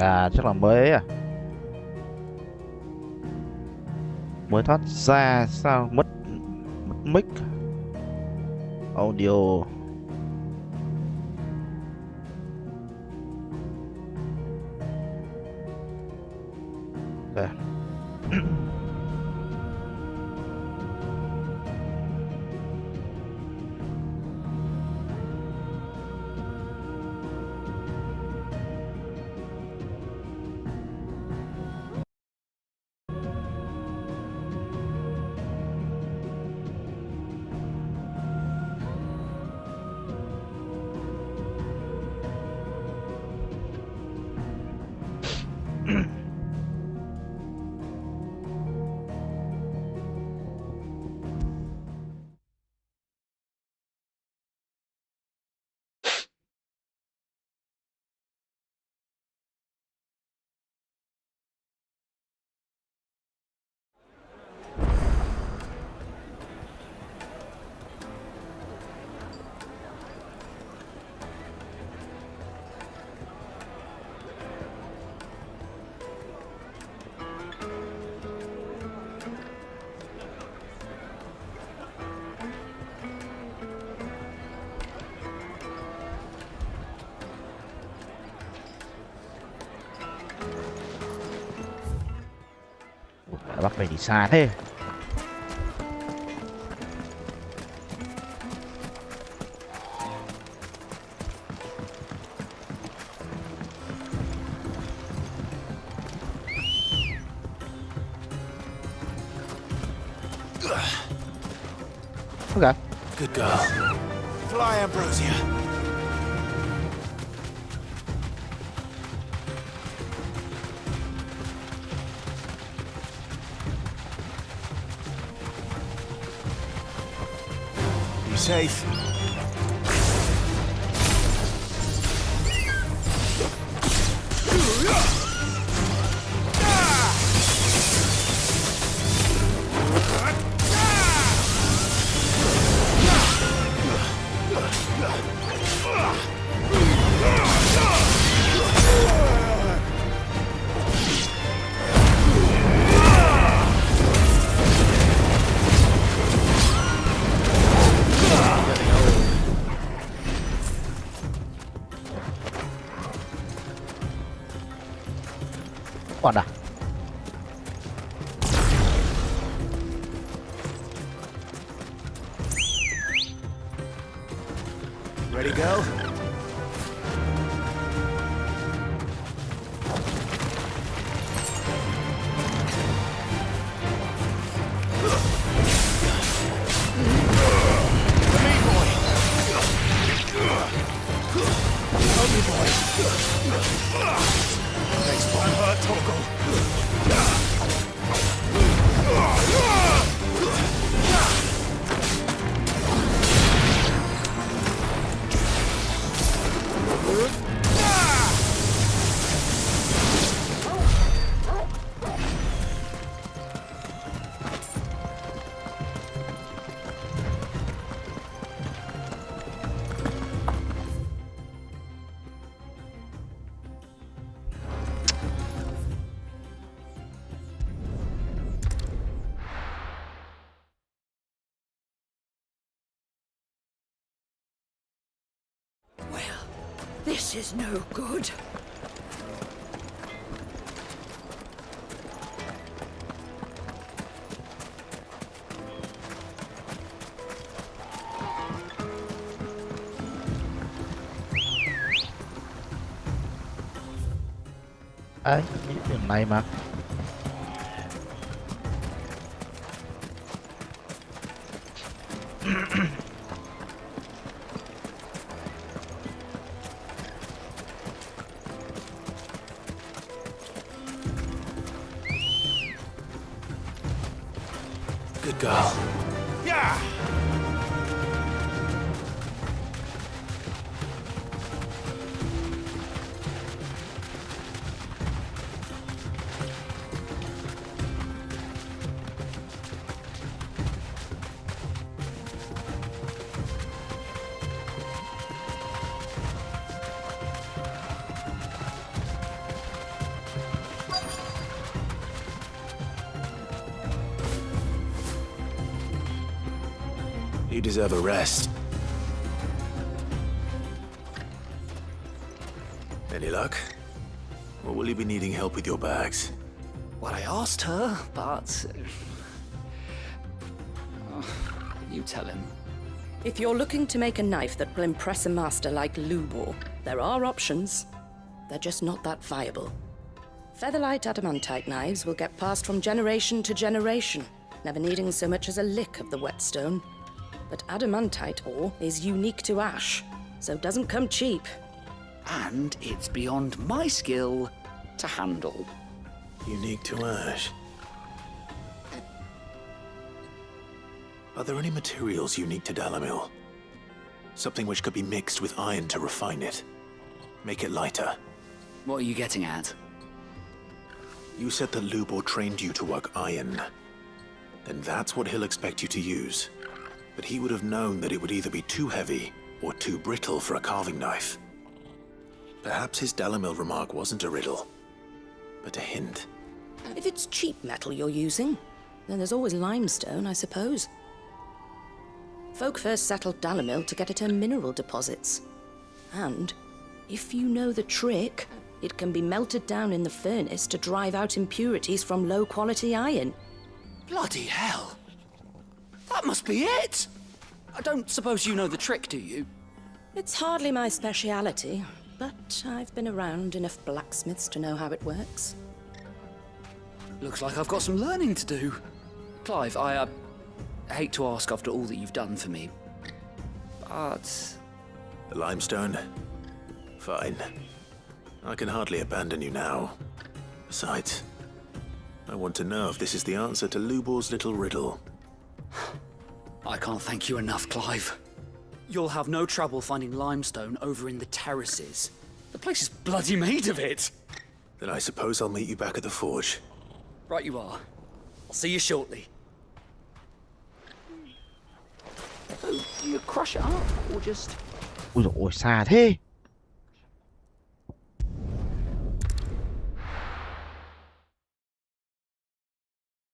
À chắc là mới mới thoát ra sao mất mic audio. Đây. Bắt phải đi xa thế. Okay. Good girl. Fly, Ambrosia. Be safe. Còn à? Ready, go? This is no good. Ấy, đường này mà. Good girl. Yeah! You deserve a rest. Any luck? Or will you be needing help with your bags? Well, I asked her, but... you tell him. If you're looking to make a knife that will impress a master like Lubor, there are options. They're just not that viable. Featherlight adamantite knives will get passed from generation to generation, never needing so much as a lick of the whetstone. But adamantite ore is unique to ash, so it doesn't come cheap. And it's beyond my skill to handle. Unique to ash. Are there any materials unique to Dalamil? Something which could be mixed with iron to refine it. Make it lighter. What are you getting at? You said that Lubor trained you to work iron. Then that's what he'll expect you to use. But he would have known that it would either be too heavy or too brittle for a carving knife. Perhaps his Dalamil remark wasn't a riddle, but a hint. If it's cheap metal you're using, then there's always limestone, I suppose. Folk first settled Dalamil to get at her mineral deposits. And, if you know the trick, it can be melted down in the furnace to drive out impurities from low-quality iron. Bloody hell! That must be it! I don't suppose you know the trick, do you? It's hardly my speciality, but I've been around enough blacksmiths to know how it works. Looks like I've got some learning to do. Clive, I hate to ask after all that you've done for me, but... The limestone? Fine. I can hardly abandon you now. Besides, I want to know if this is the answer to Lubor's little riddle. I can't thank you enough, Clive. You'll have no trouble finding limestone over in the terraces. The place is bloody made of it. Then I suppose I'll meet you back at the forge. Right you are. I'll see you shortly. So, do you crush it up, or just... Ui dồi ôi, xa thế.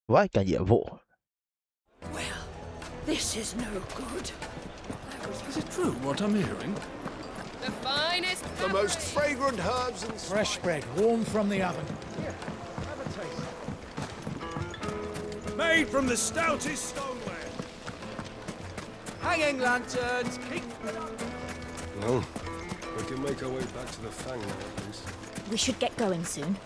Với cả nhiệm vụ. Well, this is no good. Is it true what I'm hearing? The finest The most fragrant herbs and Fresh bread, warm from the oven. made from the stoutest stoneware. Hanging lanterns! Well, we can make our way back to the Fang now, at least. We should get going soon.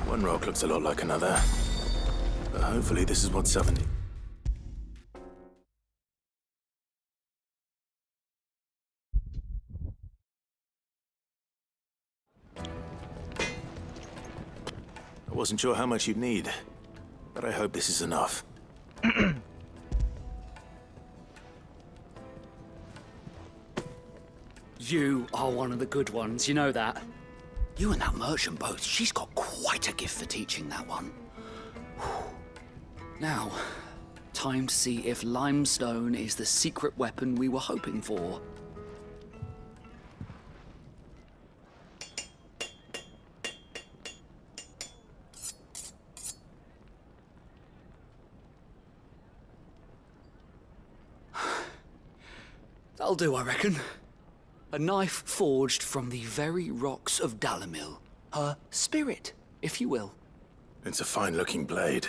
One rock looks a lot like another. But hopefully this is what 70... I wasn't sure how much you'd need, but I hope this is enough. You are one of the good ones, you know that. You and that merchant both, she's got quite a gift for teaching that one. Now, time to see if limestone is the secret weapon we were hoping for. That'll do, I reckon. A knife forged from the very rocks of Dalamil. Her spirit, if you will. It's a fine-looking blade.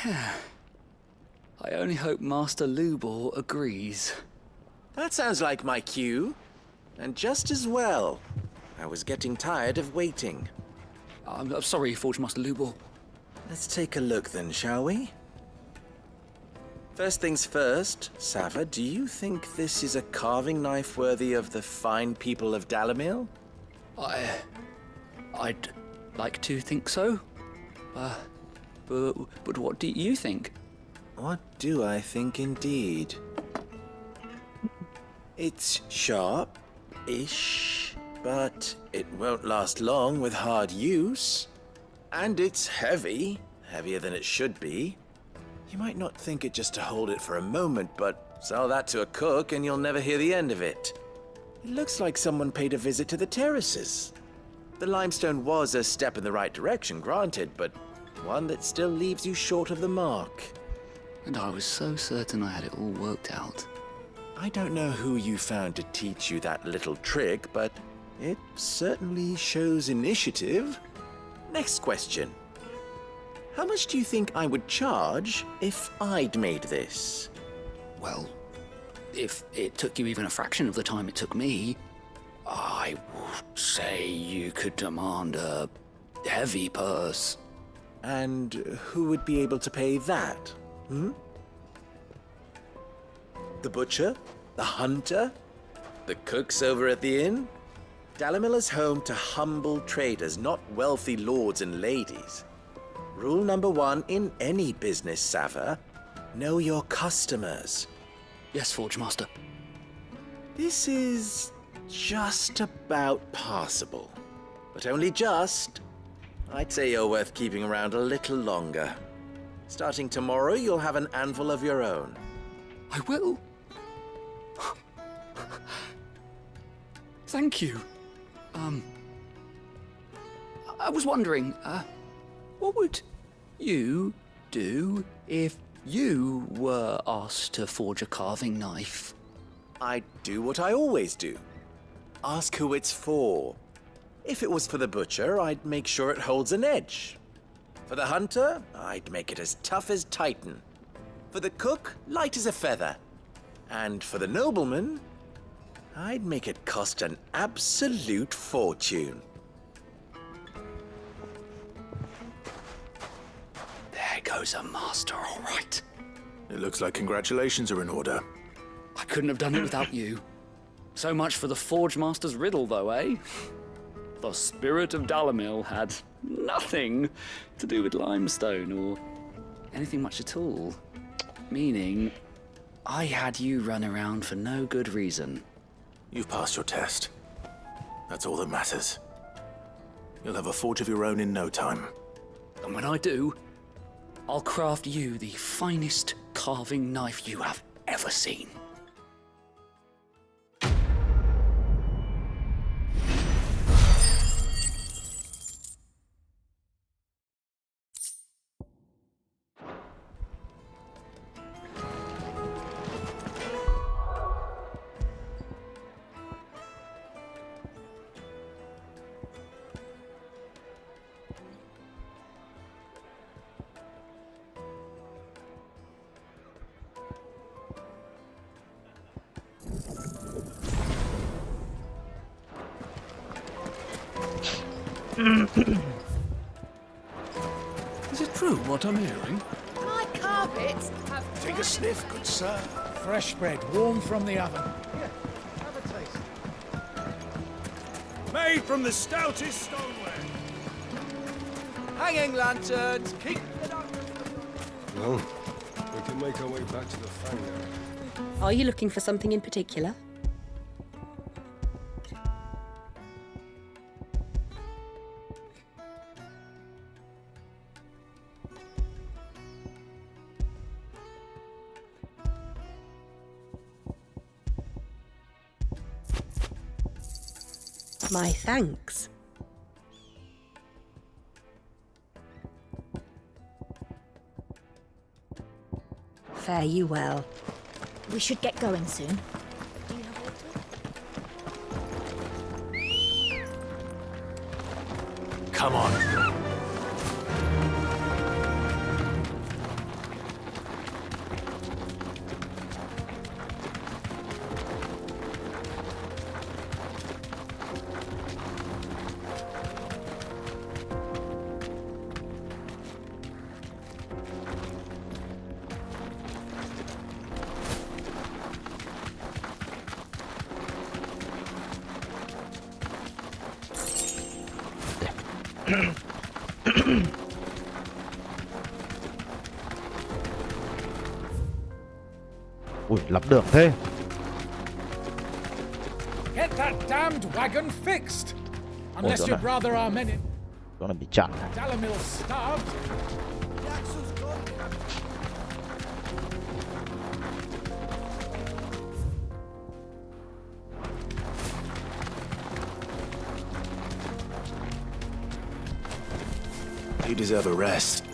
I only hope Master Lubor agrees. That sounds like my cue. And just as well. I was getting tired of waiting. I'm sorry, Forge Master Lubor. Let's take a look then, shall we? First things first, Sava, do you think this is a carving knife worthy of the fine people of Dalamil? I'd like to think so. But what do you think? What do I think indeed? It's sharp, Ish, but it won't last long with hard use. And it's heavy, heavier than it should be. You might not think it just to hold it for a moment, but sell that to a cook and you'll never hear the end of it. It looks like someone paid a visit to the terraces. The limestone was a step in the right direction, granted, but one that still leaves you short of the mark. And I was so certain I had it all worked out. I don't know who you found to teach you that little trick, but it certainly shows initiative. Next question. How much do you think I would charge if I'd made this? Well, if it took you even a fraction of the time it took me, I would say you could demand a heavy purse. And who would be able to pay that? The butcher? The hunter? The cooks over at the inn? Dalimil is home to humble traders, not wealthy lords and ladies. Rule number 1 in any business, Sava: know your customers. Yes, Forge Master. This is just about passable. But only just. I'd say you're worth keeping around a little longer. Starting tomorrow, you'll have an anvil of your own. I will. Thank you. I was wondering, what would you do if you were asked to forge a carving knife? I'd do what I always do. Ask who it's for. If it was for the butcher, I'd make sure it holds an edge. For the hunter, I'd make it as tough as Titan. For the cook, light as a feather. And for the nobleman, I'd make it cost an absolute fortune. There goes a master, all right. It looks like congratulations are in order. I couldn't have done it without you. So much for the Forge Master's riddle, though, eh? The spirit of Dalimil had nothing to do with limestone or anything much at all. Meaning, I had you run around for no good reason. You've passed your test. That's all that matters. You'll have a forge of your own in no time. And when I do, I'll craft you the finest carving knife you have ever seen. Is it true what I'm hearing? My carpets have... Take a sniff, good sir. Fresh bread, warm from the oven. Made from the stoutest stoneware. Hanging lanterns, keep Well, we can make our way back to the fang now. Are you looking for something in particular? My thanks. Fare you well. We should get going soon. Come on. Ui, lắm đường thế. Get that damned wagon fixed. Unless Ủa, you'd này. rather our men in Chỗ này bị chặn. Dalamil starved. You deserve a rest.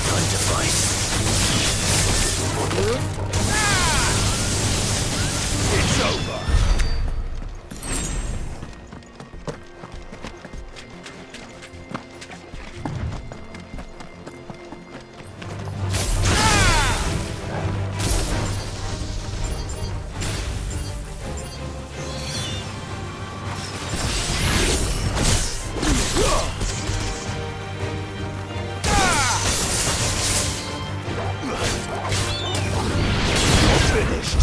Time to fight. It's over. Finished.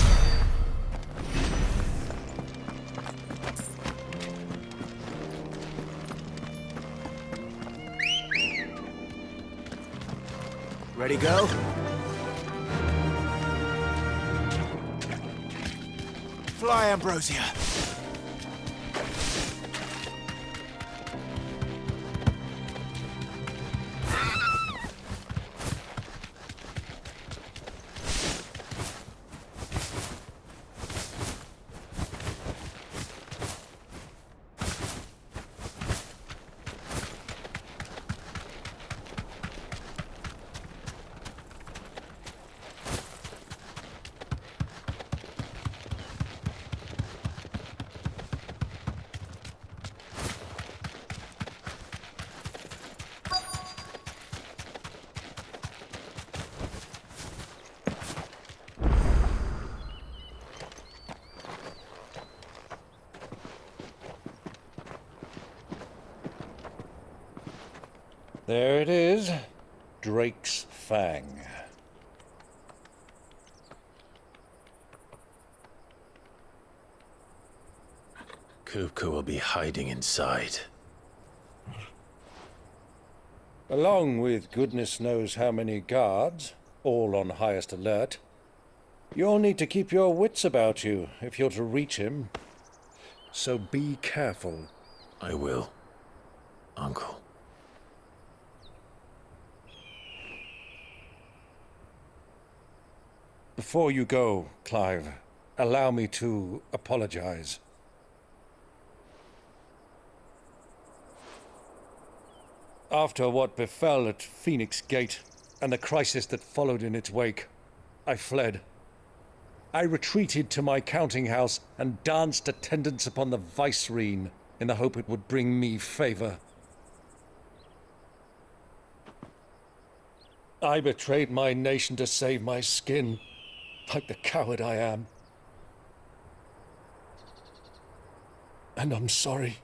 Ready, go? Fly, Ambrosia. There it is. Drake's Fang. Kupka will be hiding inside. Along with goodness knows how many guards, all on highest alert. You'll need to keep your wits about you if you're to reach him. So be careful. I will, Uncle. Before you go, Clive, allow me to apologize. After what befell at Phoenix Gate and the crisis that followed in its wake, I fled. I retreated to my counting house and danced attendance upon the vicereine in the hope it would bring me favor. I betrayed my nation to save my skin, like the coward I am. And I'm sorry.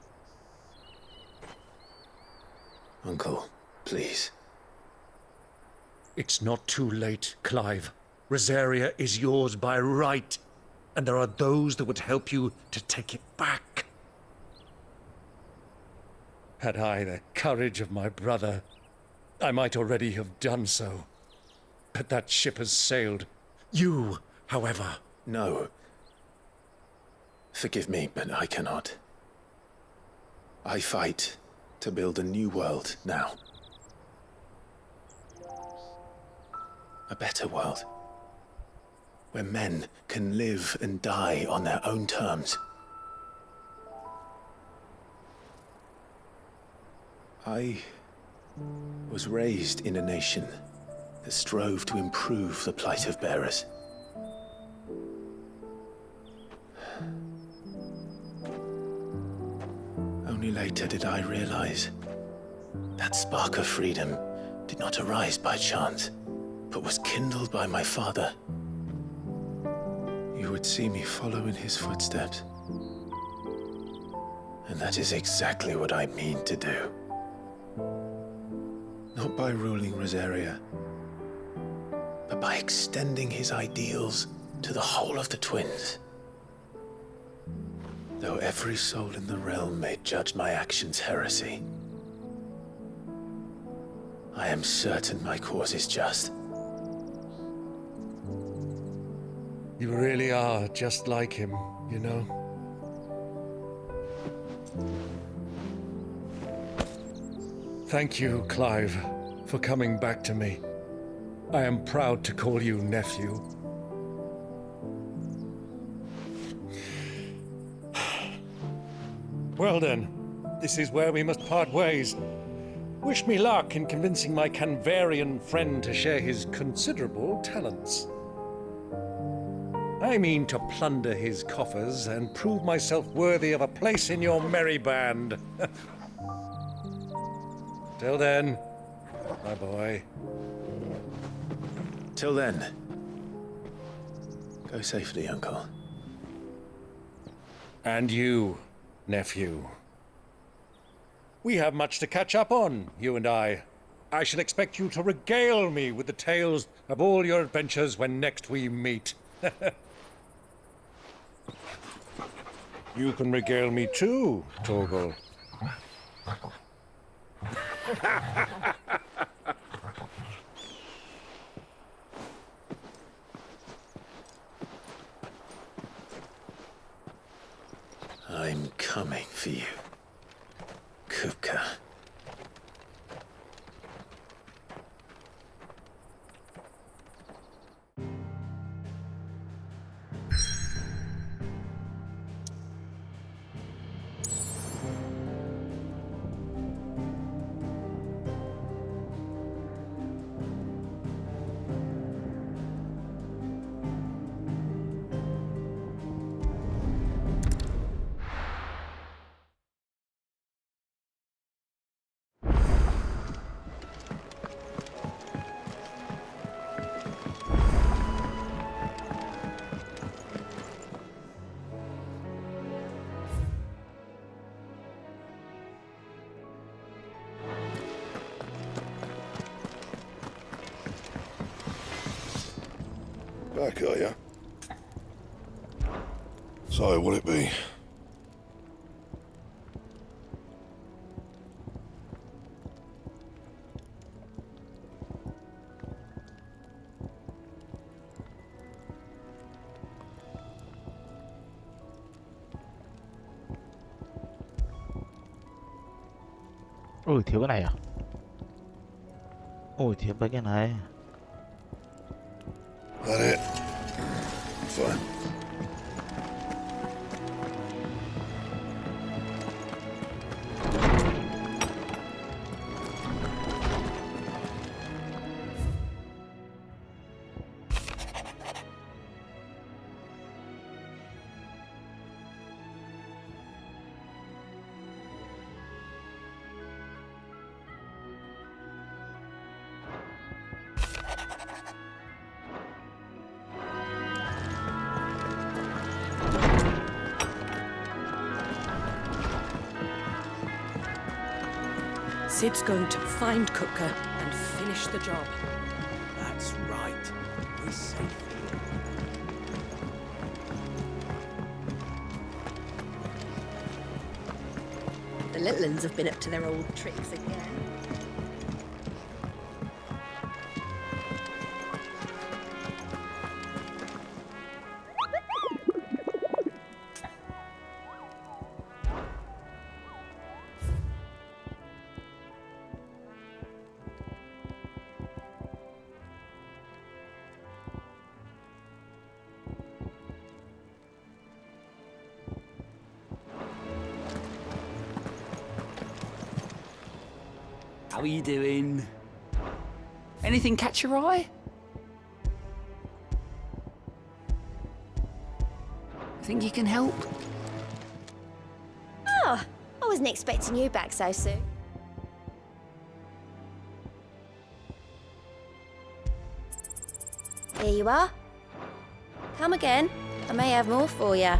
Uncle, please. It's not too late, Clive. Rosaria is yours by right, and there are those that would help you to take it back. Had I the courage of my brother, I might already have done so. But that ship has sailed. You, however... No. Forgive me, but I cannot. I fight to build a new world now. A better world. Where men can live and die on their own terms. I was raised in a nation that strove to improve the plight of bearers. Only later did I realize that spark of freedom did not arise by chance, but was kindled by my father. You would see me follow in his footsteps. And that is exactly what I mean to do. Not by ruling Rosaria, but by extending his ideals to the whole of the twins. Though every soul in the realm may judge my actions heresy, I am certain my cause is just. You really are just like him, you know? Thank you, Clive, for coming back to me. I am proud to call you nephew. Well then, this is where we must part ways. Wish me luck in convincing my Canvarian friend to share his considerable talents. I mean to plunder his coffers and prove myself worthy of a place in your merry band. Till then, my boy. Till then, go safely, Uncle. And you, nephew. We have much to catch up on, you and I. I shall expect you to regale me with the tales of all your adventures when next we meet. You can regale me too, Torgal. I'm coming for you, Kupka. Back, are ya? So, what'll it be? Ôi thiếu cái này à? Ôi thiếu mấy cái này. That it? Fine. Sid's going to find Kupka and finish the job. That's right. We're safe here. The little uns have been up to their old tricks again. How are you doing? Anything catch your eye? Think you can help? Oh, I wasn't expecting you back so soon. Here you are. Come again. I may have more for you.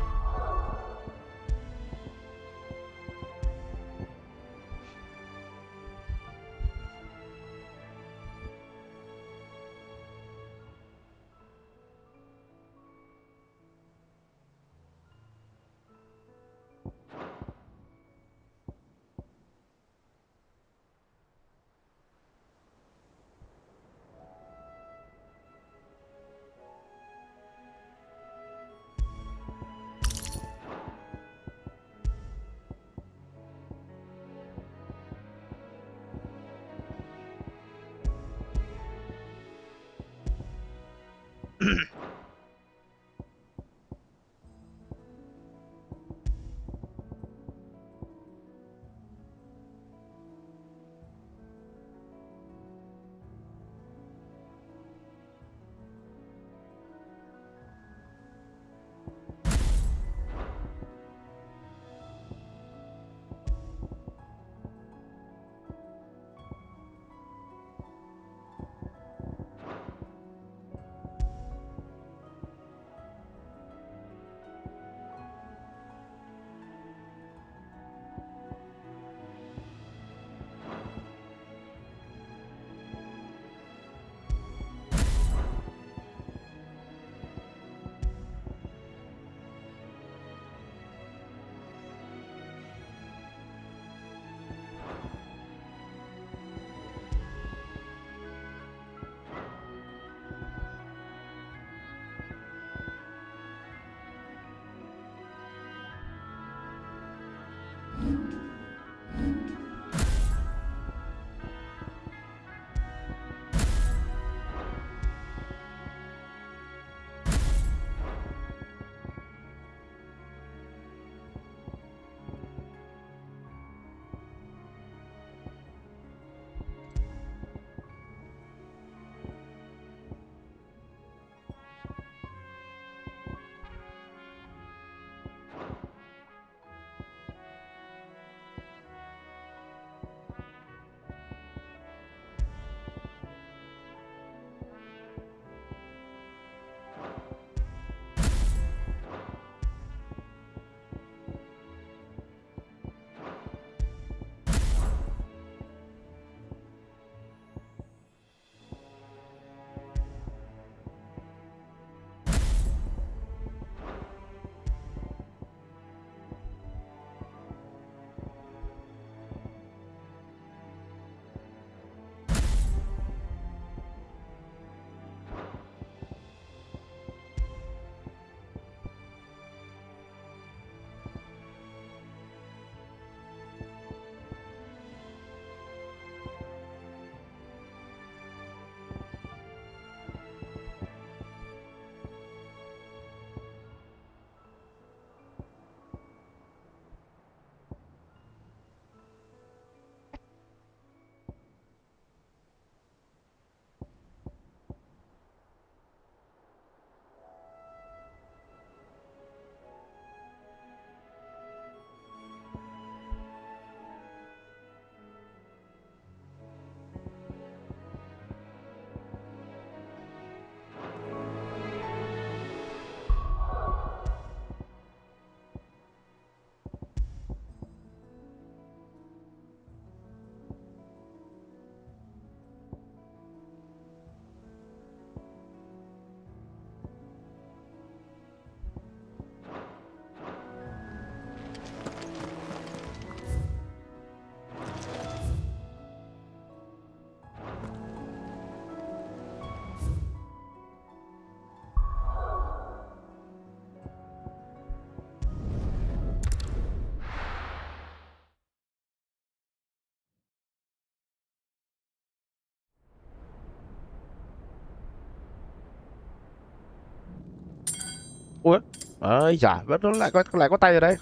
Ui, ơi dạ, vẫn nó lại có tay ở đây.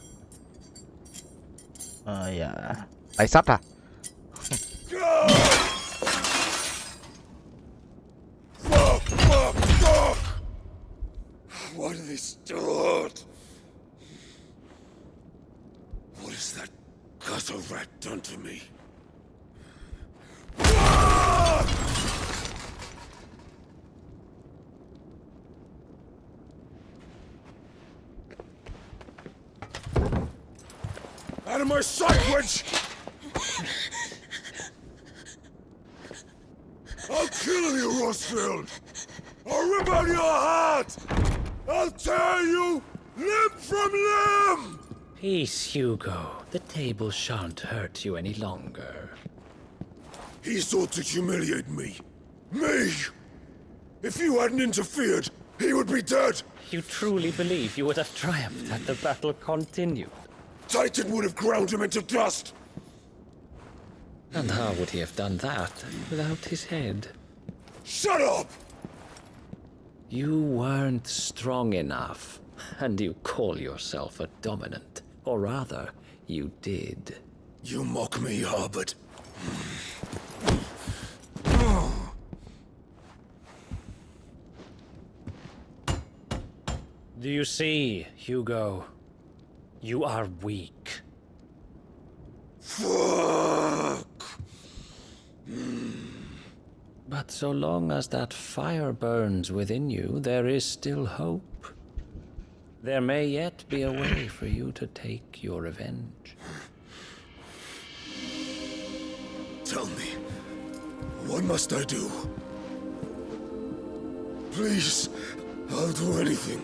Dạ, tay sắt à? Why do they still hurt? What has that gutter rat done to me? Out of my sight, witch! I'll kill you, Rosfield! I'll rip out your heart! I'll tear you limb from limb! Peace, Hugo. The table shan't hurt you any longer. He sought to humiliate me. Me! If you hadn't interfered, he would be dead! You truly believe you would have triumphed had the battle continued? Titan would have ground him into dust! And how would he have done that without his head? Shut up! You weren't strong enough, and you call yourself a dominant. Or rather, you did. You mock me, Harbert. Do you see, Hugo? You are weak. Fuck! But so long as that fire burns within you, there is still hope. There may yet be a way for you to take your revenge. Tell me, what must I do? Please, I'll do anything.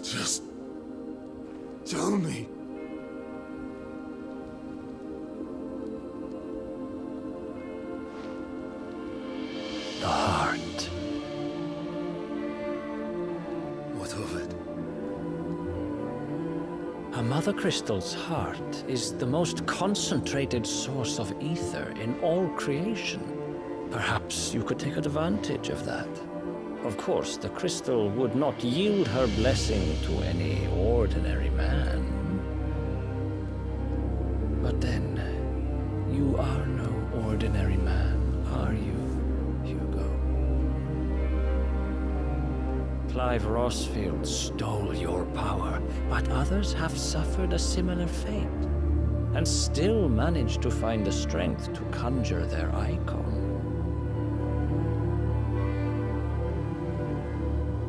Just tell me. The heart. What of it? A mother crystal's heart is the most concentrated source of ether in all creation. Perhaps you could take advantage of that. Of course, the crystal would not yield her blessing to any ordinary man. But then, you are no ordinary man, are you, Hugo? Clive Rossfield stole your power, but others have suffered a similar fate, and still managed to find the strength to conjure their icon.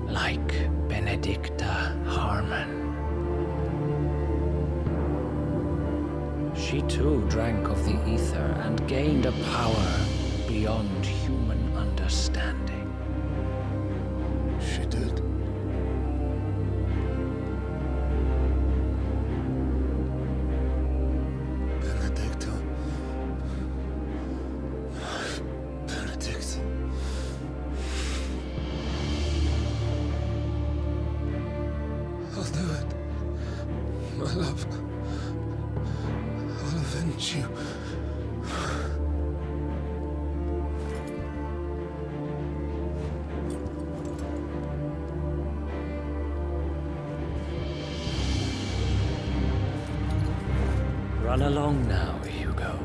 Like Benedicta Harmon. She too drank of the ether and gained a power beyond human understanding. She did. Benedicta. Benedict. I'll do it. My love. I'll avenge you. Run along now, Hugo.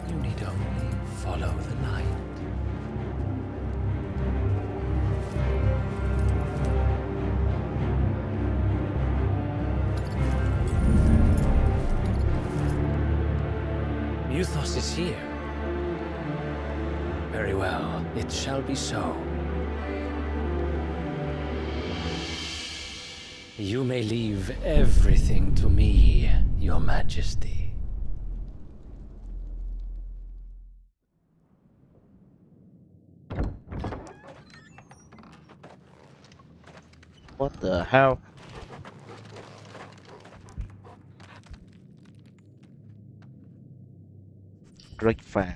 You need only follow the light. Euthos is here. Very well, it shall be so. You may leave everything to me, Your Majesty. What the hell? Great fan.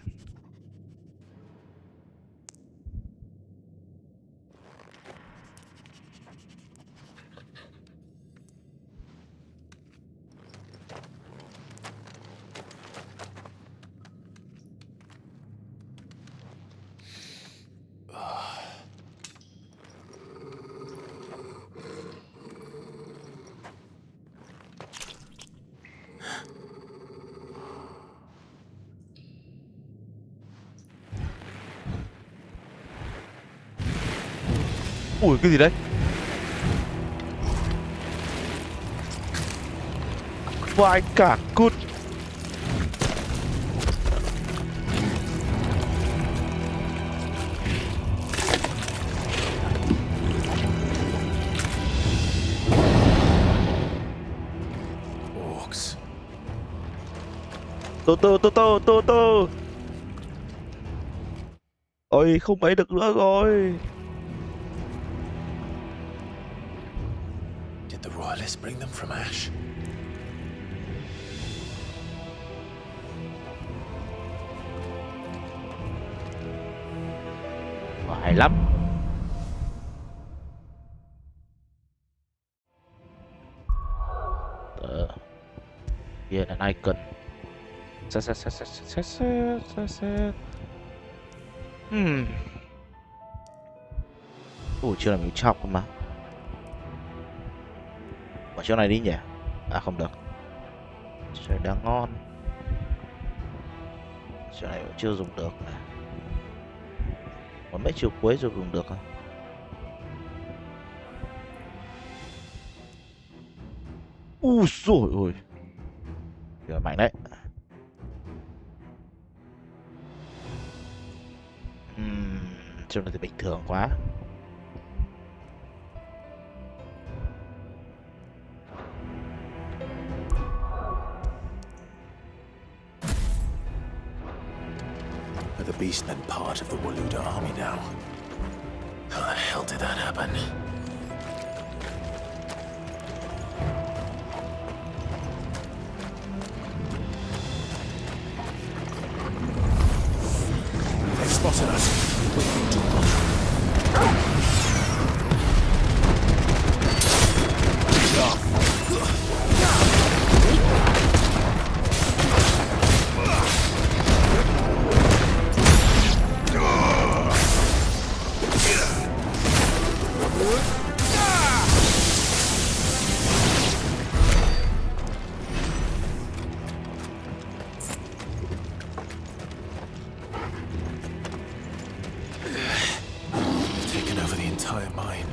Ui, cái gì đấy? Vãi cả cút. Orcs. Tô. Ôi, không ấy được nữa rồi. Did the royalists bring them from Ash? Hay lắm. Here an icon. Set. Ủa chưa làm mình chọc cơ mà. Bỏ chỗ này đi nhỉ. À không được. Trời đang ngon. Chỗ này cũng chưa dùng được này. Còn mấy chiều cuối rồi dùng được à? Ui dồi ôi. Giờ mạnh đấy. Chỗ này thì bình thường quá. Are the beastmen part of the Waluda army now? How the hell did that happen? They've spotted us. Taken over the entire mine.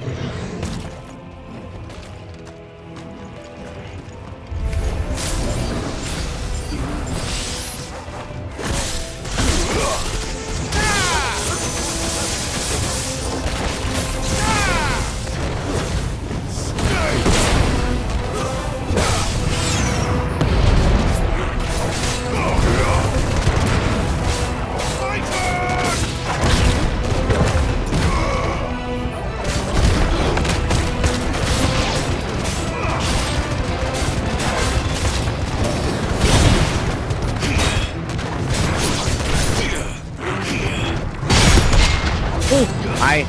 Hay.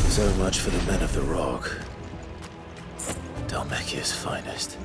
So much for the men of the Rock. Dalmekia's finest.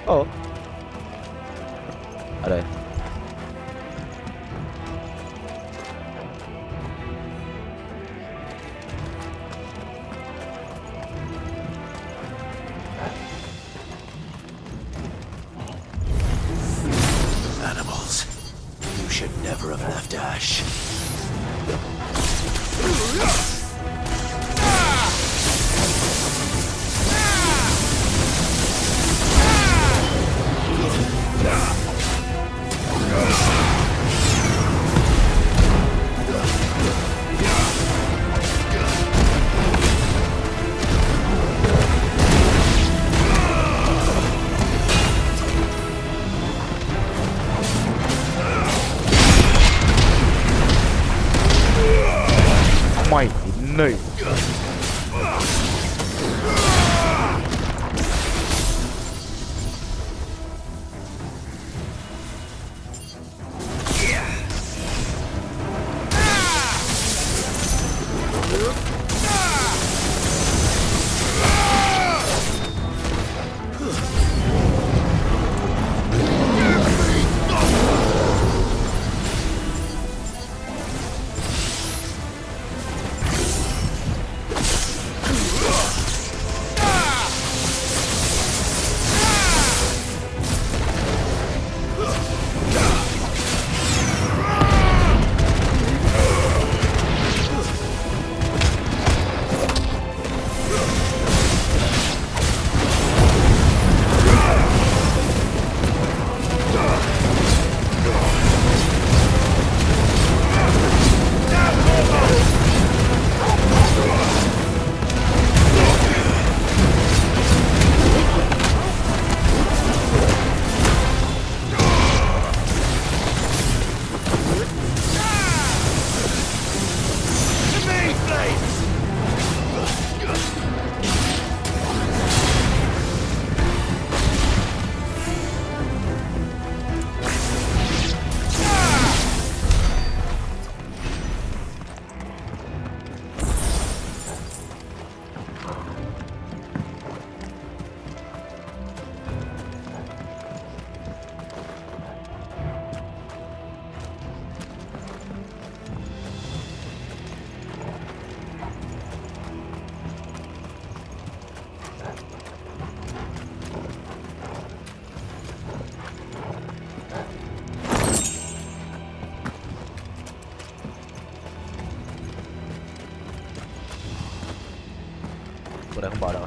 Ồ. Ở đây. Animals. You should never have left Ash. Mày này. Bữa này không bỏ đâu.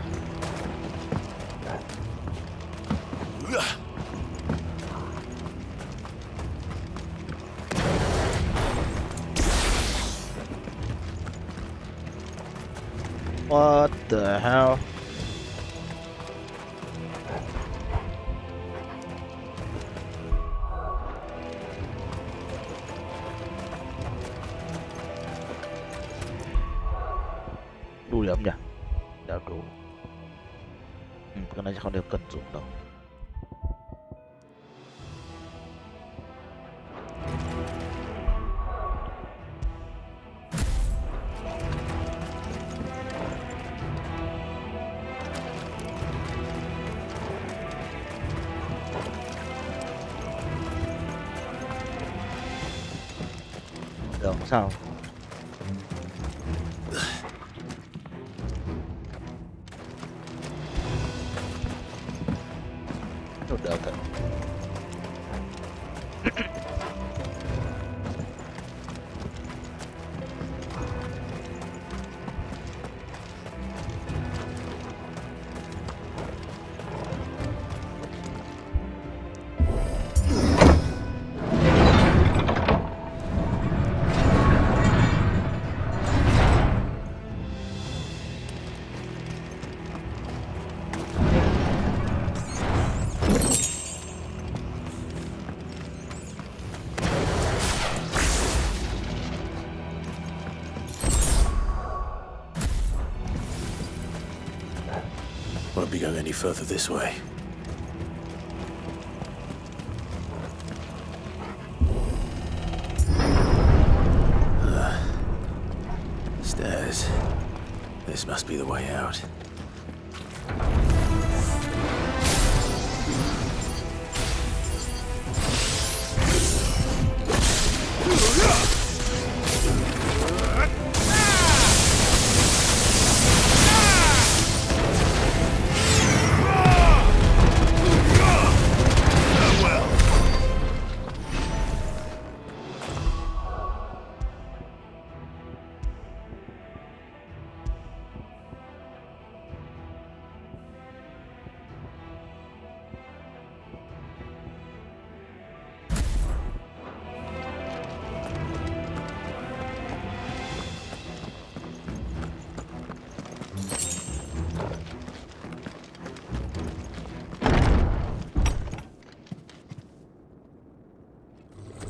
What the hell? Đủ điểm nhỉ? Đã đủ. Cái này chắc không đều cần dùng đâu. Được sao? Được thật. Won't be going any further this way. Stairs. This must be the way out.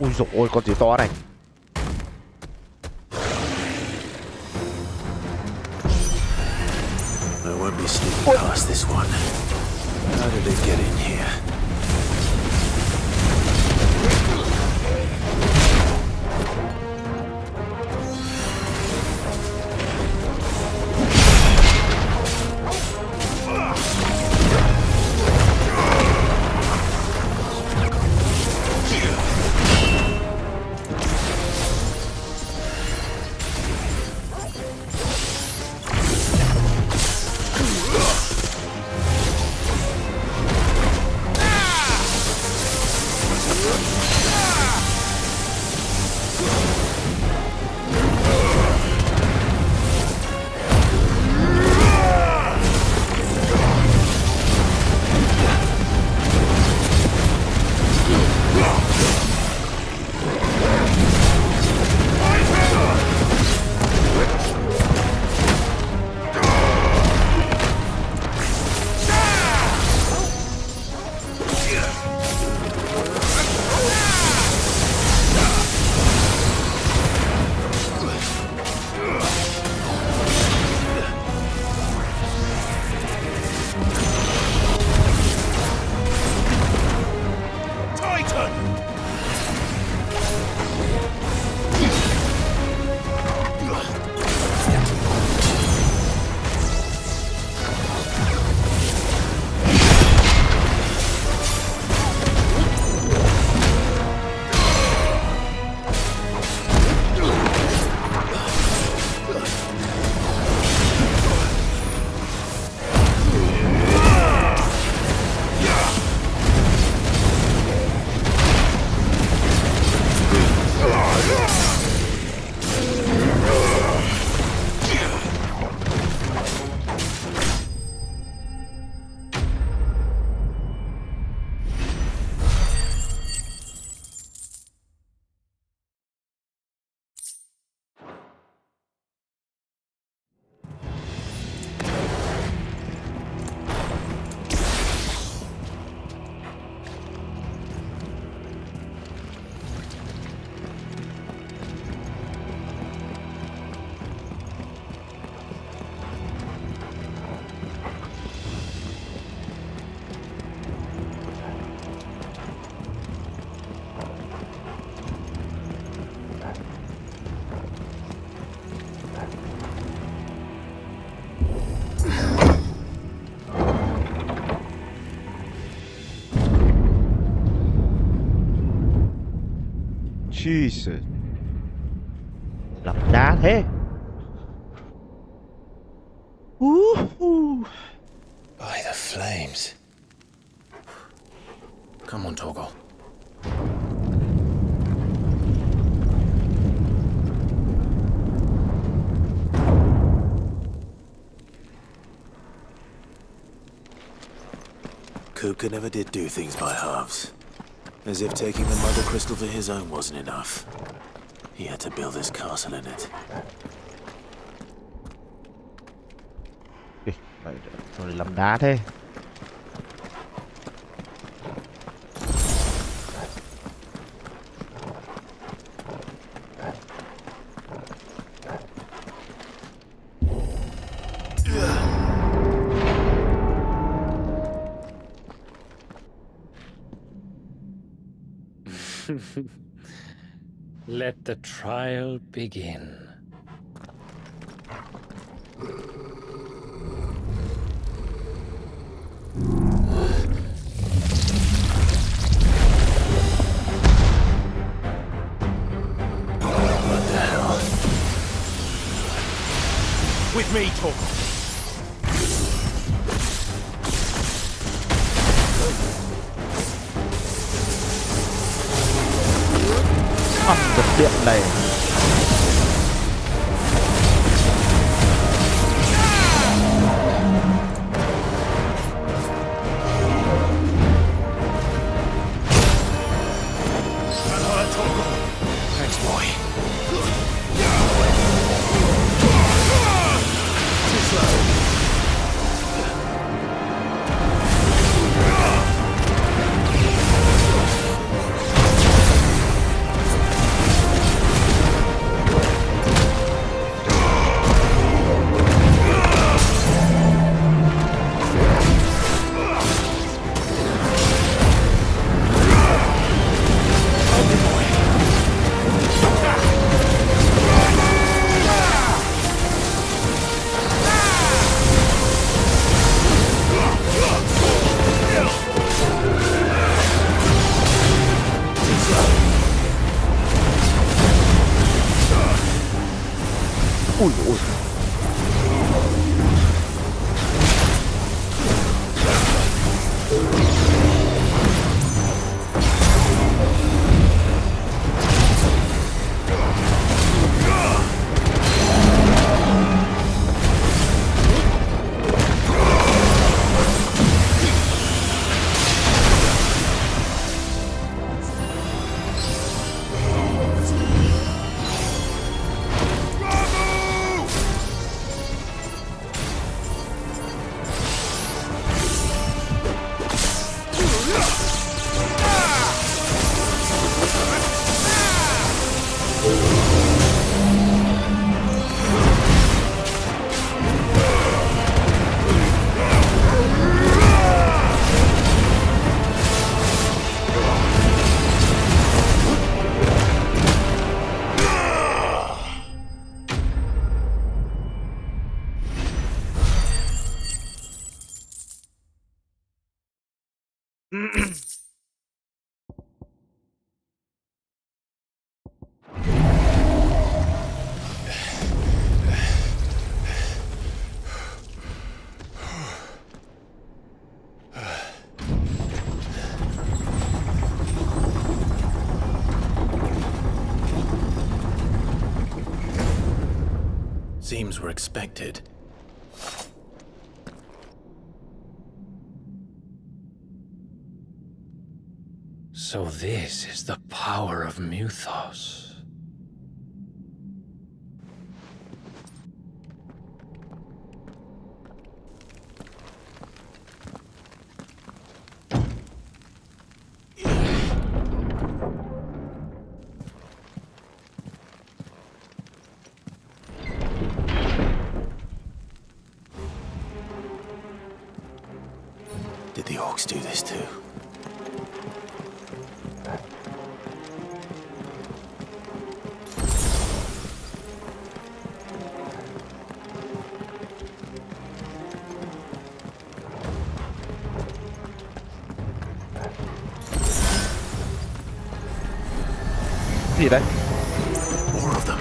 Ui dồi ôi, con gì to này. I won't be sneaking past this one. How did it get in here? Jesus. Lập đá thế. By the flames. Come on, Torgal. Kupka never did do things by halves. As if taking the Mother Crystal for his own wasn't enough. He had to build his castle in it. Rồi làm đá thế. Let the trial begin. What the hell? With me, Torgal. Chật điện này. Thanks, boy. Too slow. Ui ui. Seems we're expected. So this is the power of Muthos. Did the orcs do this too? Cái gì đây? More of them.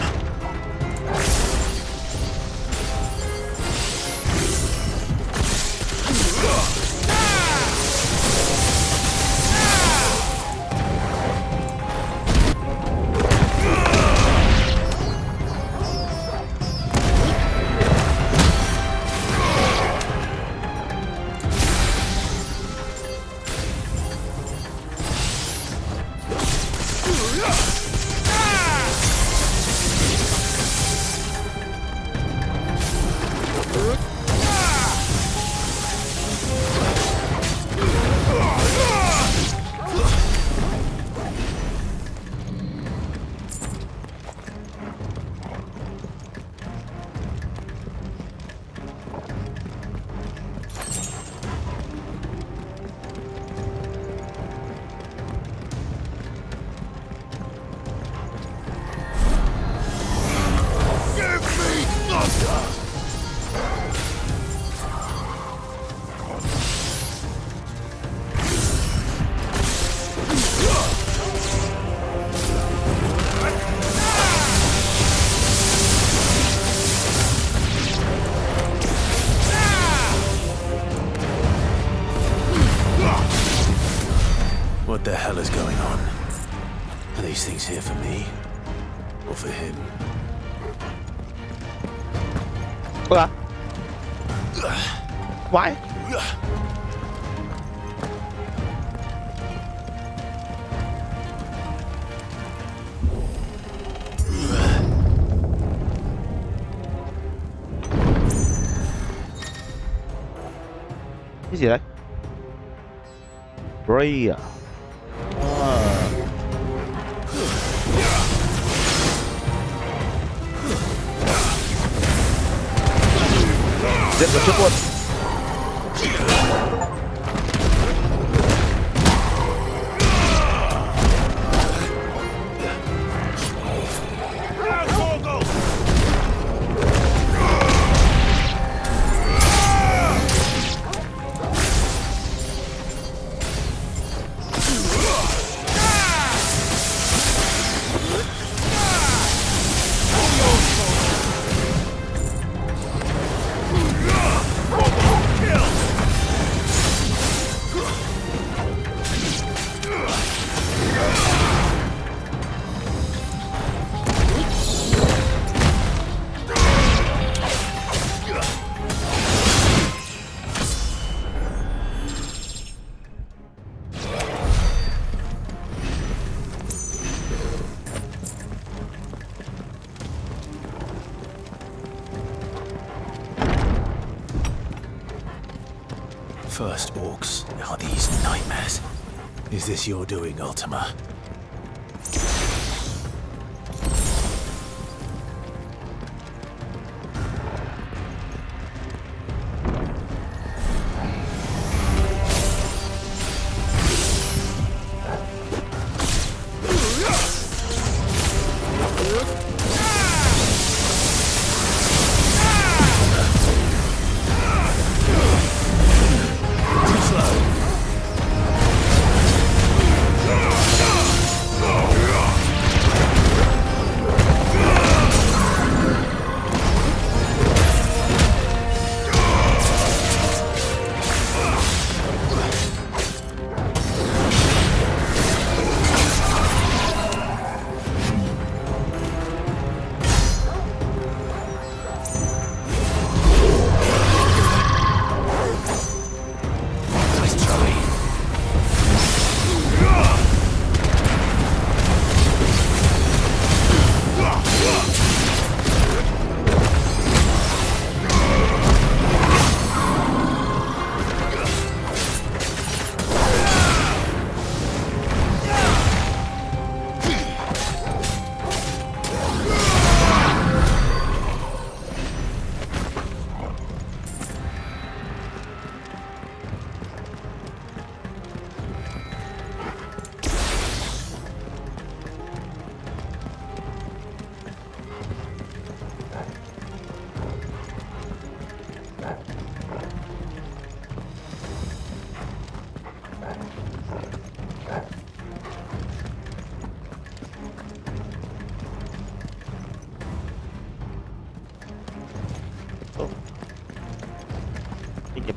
What the hell is going on? Are these things here for me? Or for him? Ủa? Why? Cái gì đấy? Ray à? Giết vào trước luôn. First orcs, now these nightmares. Is this your doing, Ultima?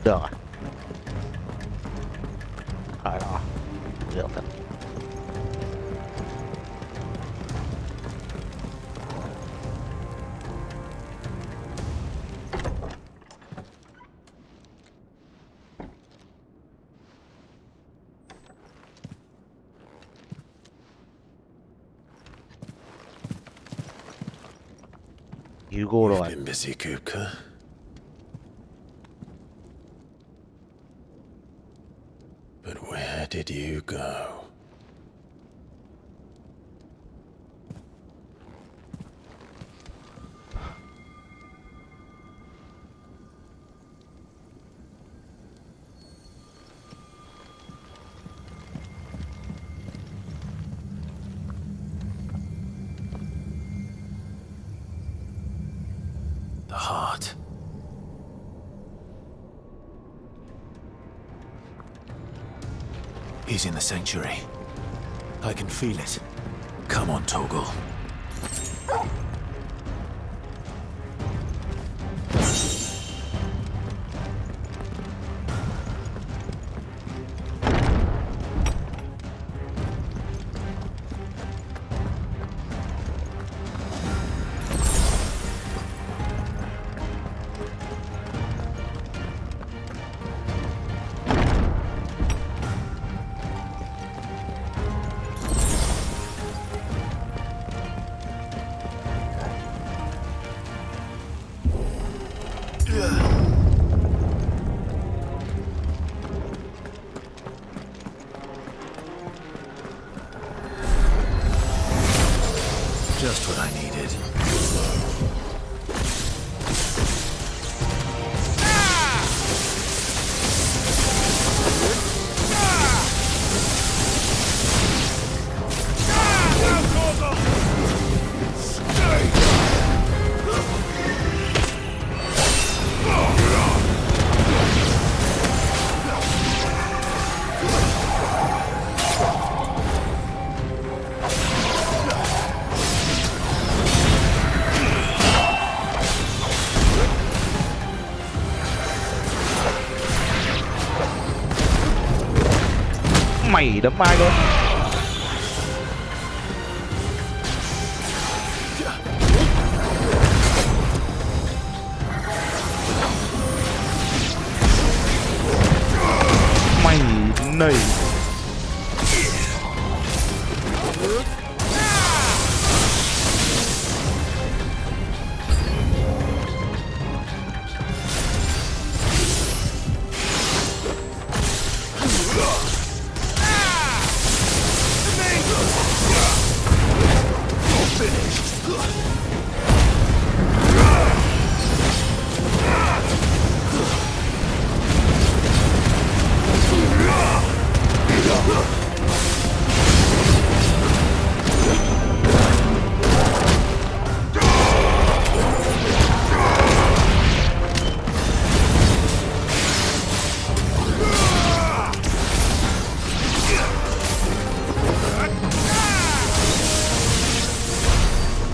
được à? Đó, được thật. Hugo You've rồi. been busy, Kupka. But where did you go? The heart. He's in the sanctuary. I can feel it. Come on, Toggle. Just what I needed. Mày đấm ai luôn. Mày này.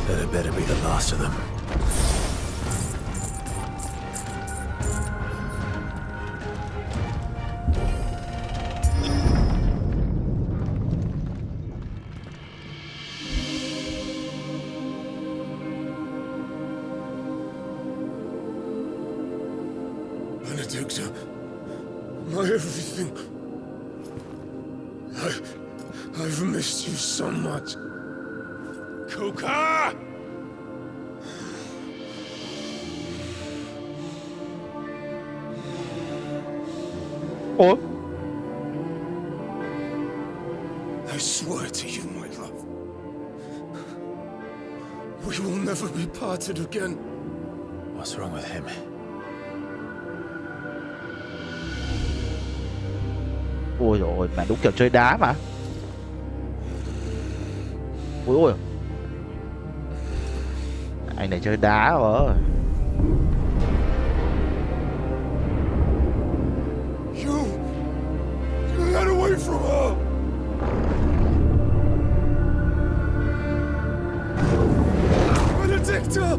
That better be the last of them. Benedicta, my everything. I've missed you so much. Kuka! Ủa? I swear to you, my love, we will never be parted again. What's wrong with him? Ôi dồi ôi, mà đúng kiểu chơi đá mà. Ôi ôi. Anh này chơi đá rồi. You got away from her! Benedicta!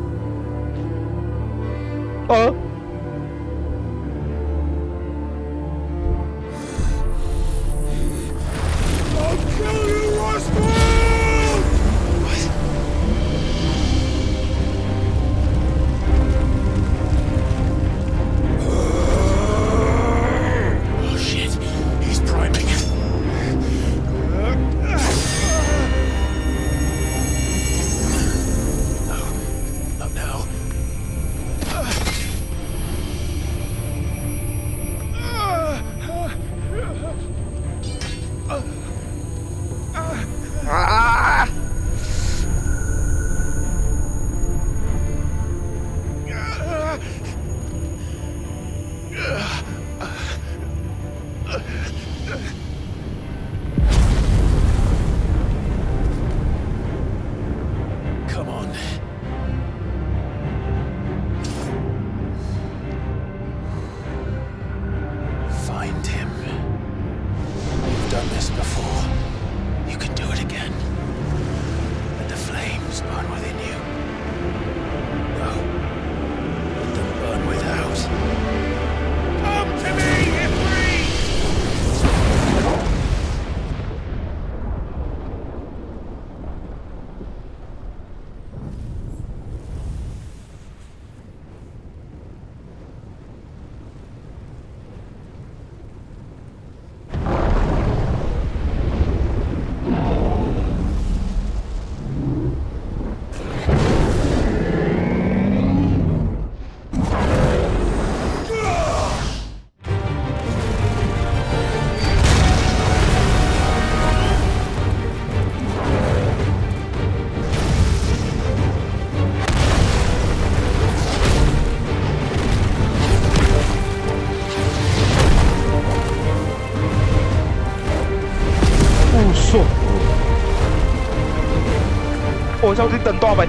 on. Find him. You've done this before. You can do it again. Let the flames burn within you. No. Let them burn without. Come to me, Ifrit! Ôi sao cái tần to vậy?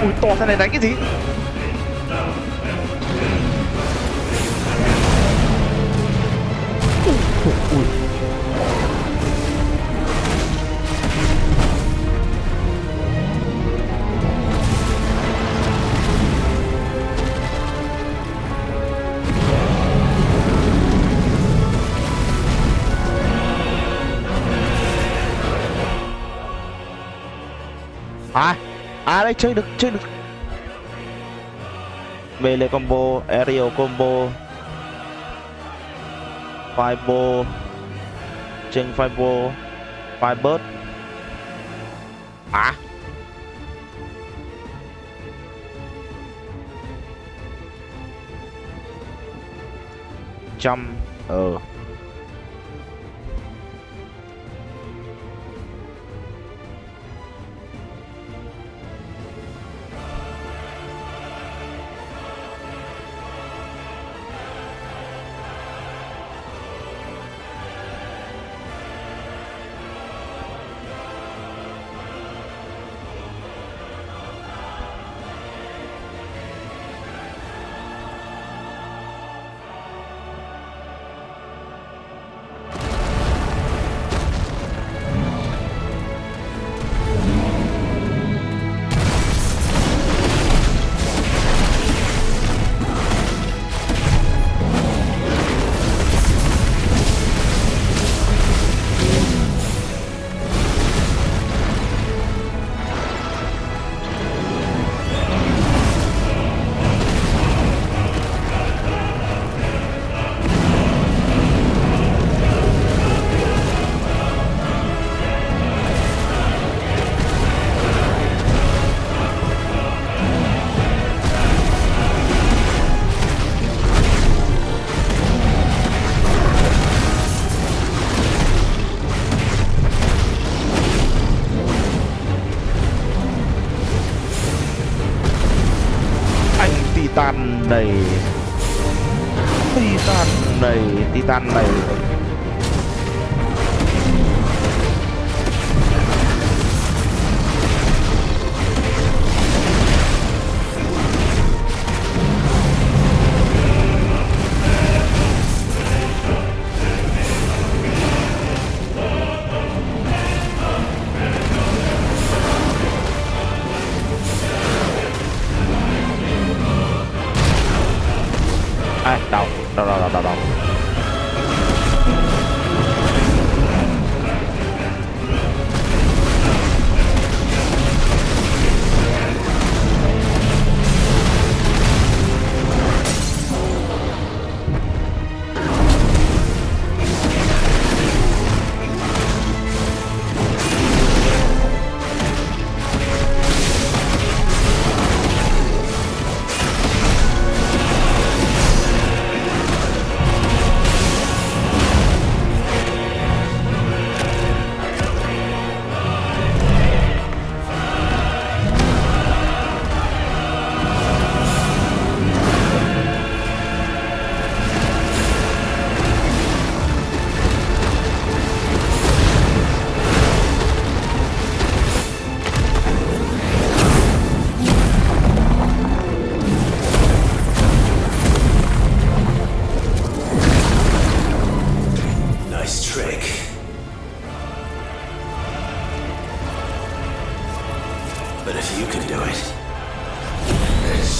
Ui to thế này đánh cái gì? Ui. Đây chơi được melee combo, aerial combo, fireball, chân fireball, firebird. Jump. Titan này đâu.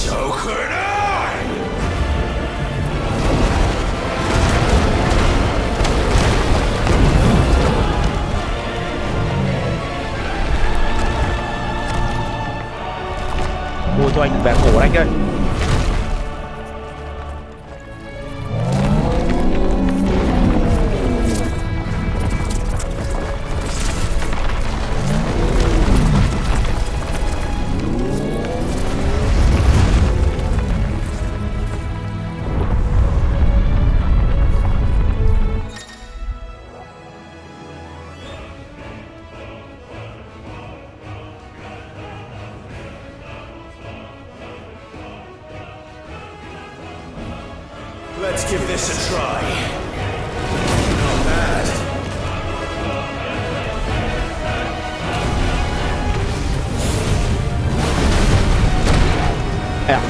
So could I! Mua cho anh vàng cổ anh ơi. Let's give this a try. Not bad. À.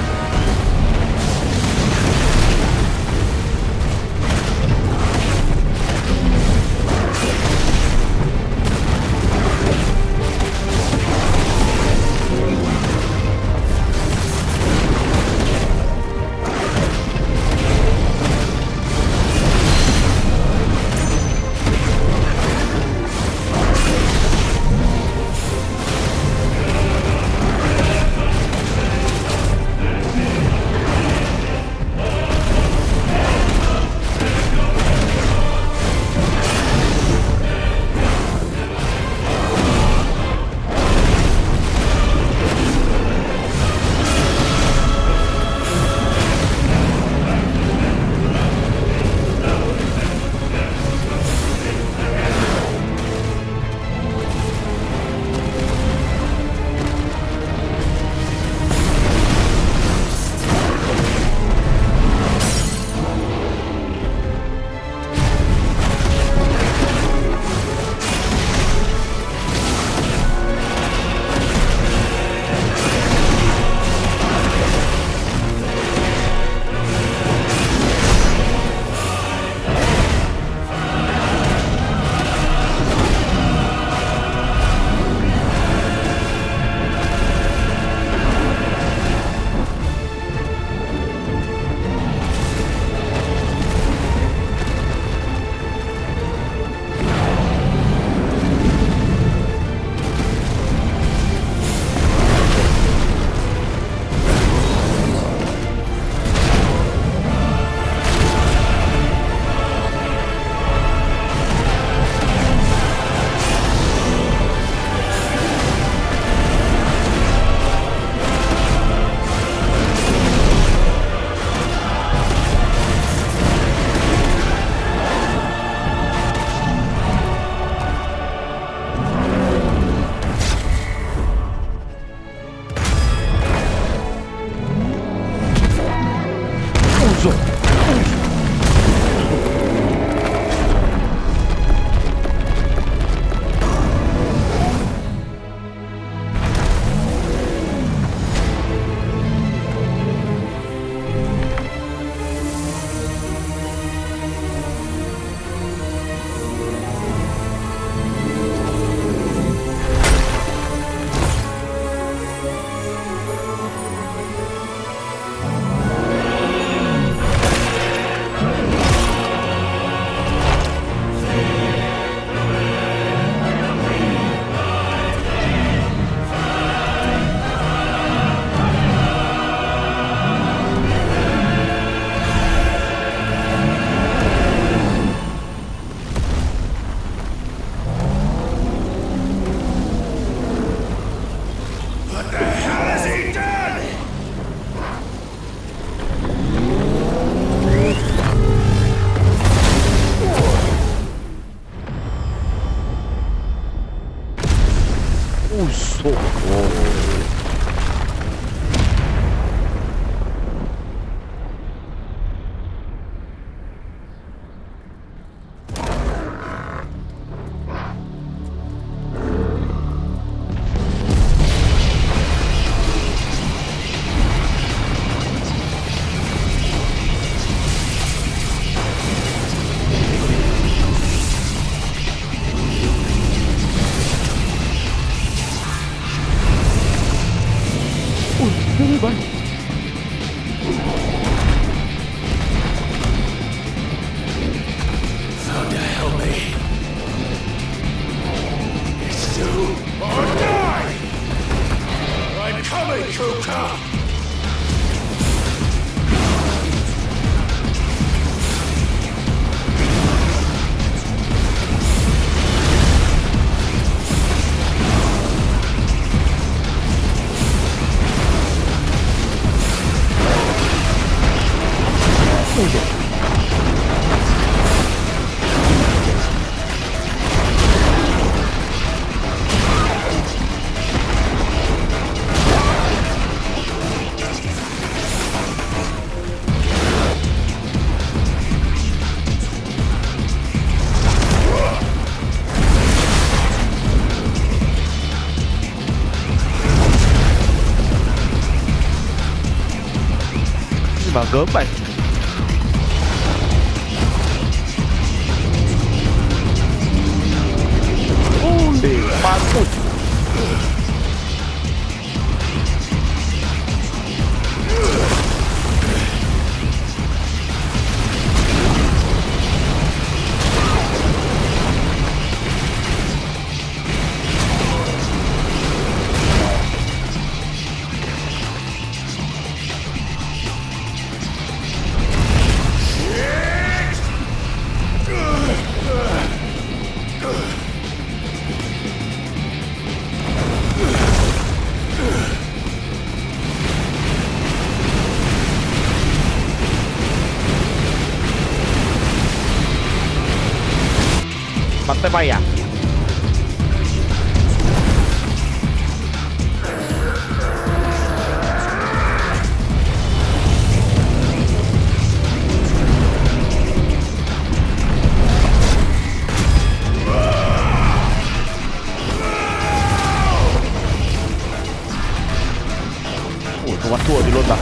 mà gớm vậy. Holy man, ui. Bắn tay bay à? Ủa, không bắn thua thì luôn mà.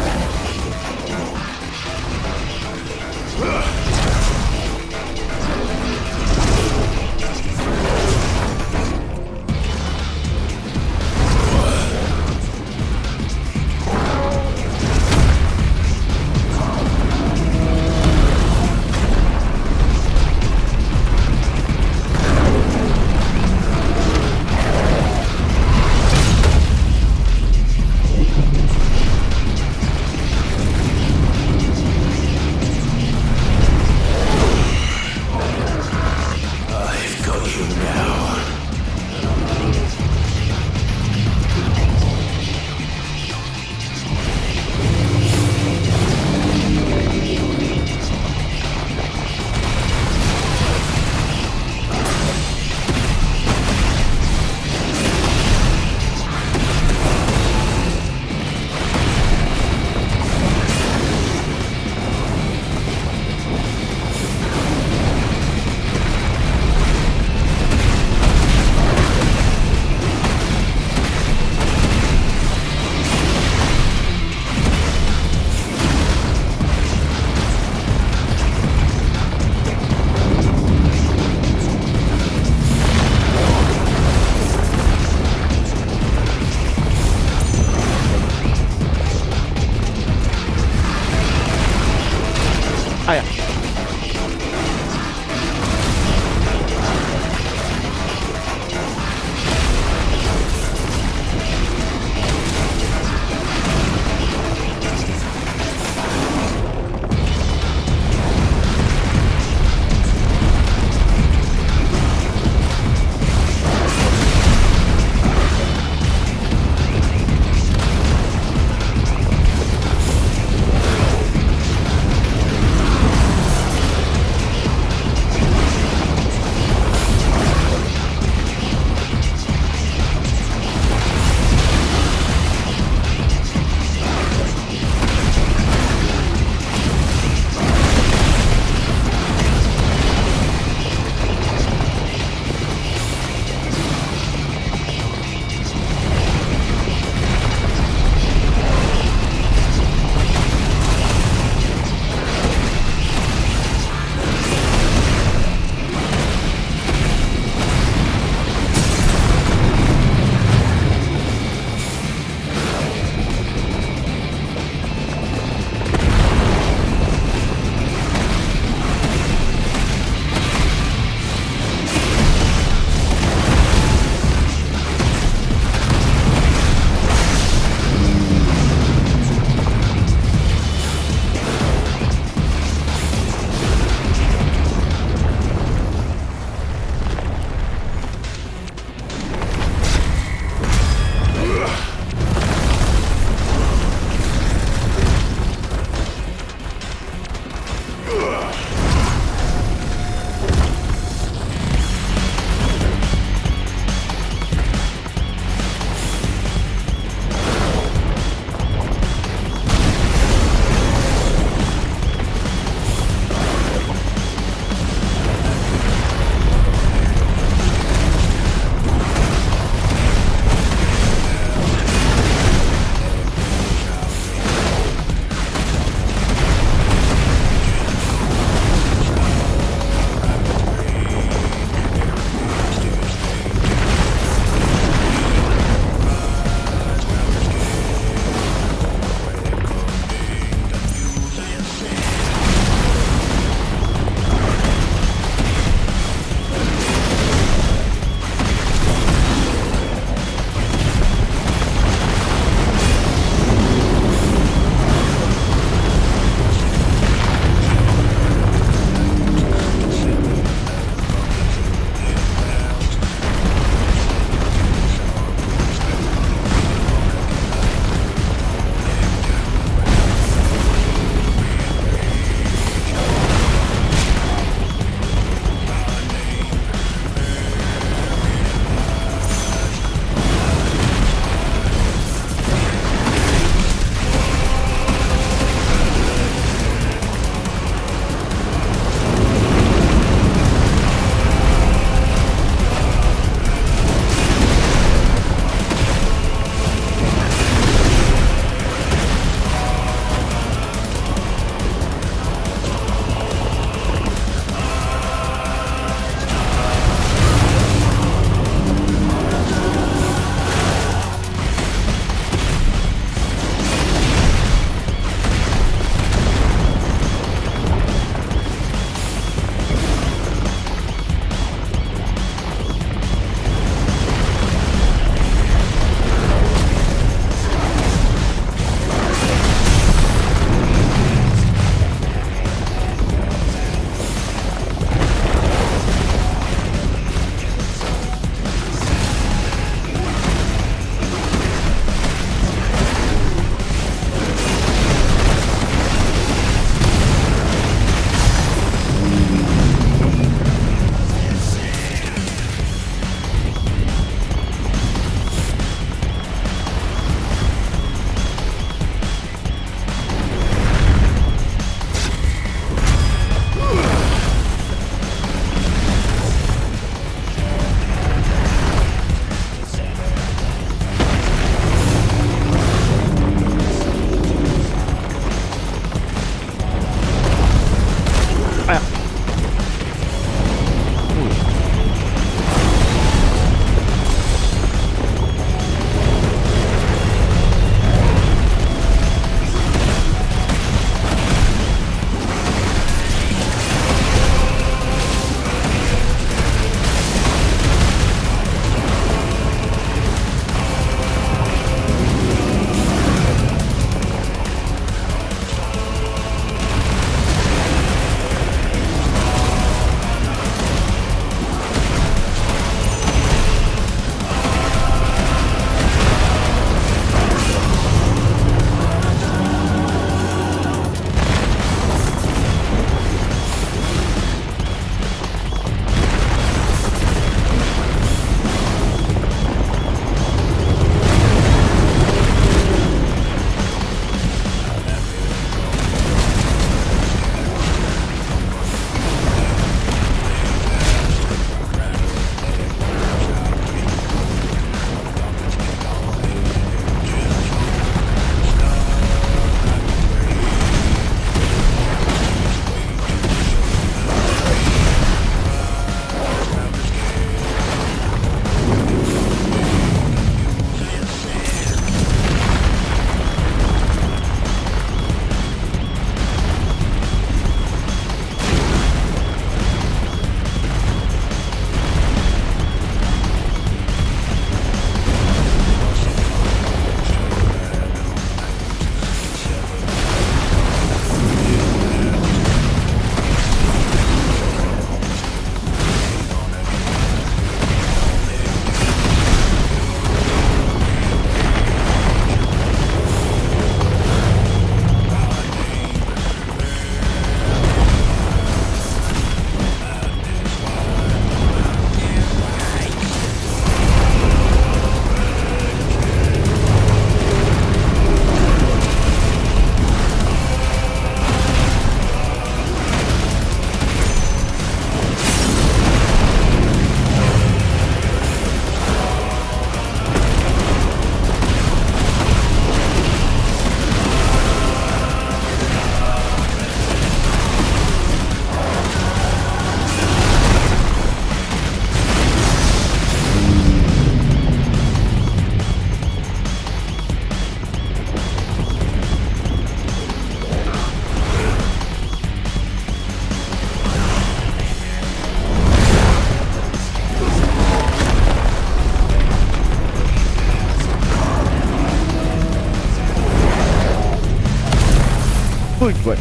Ui vậy.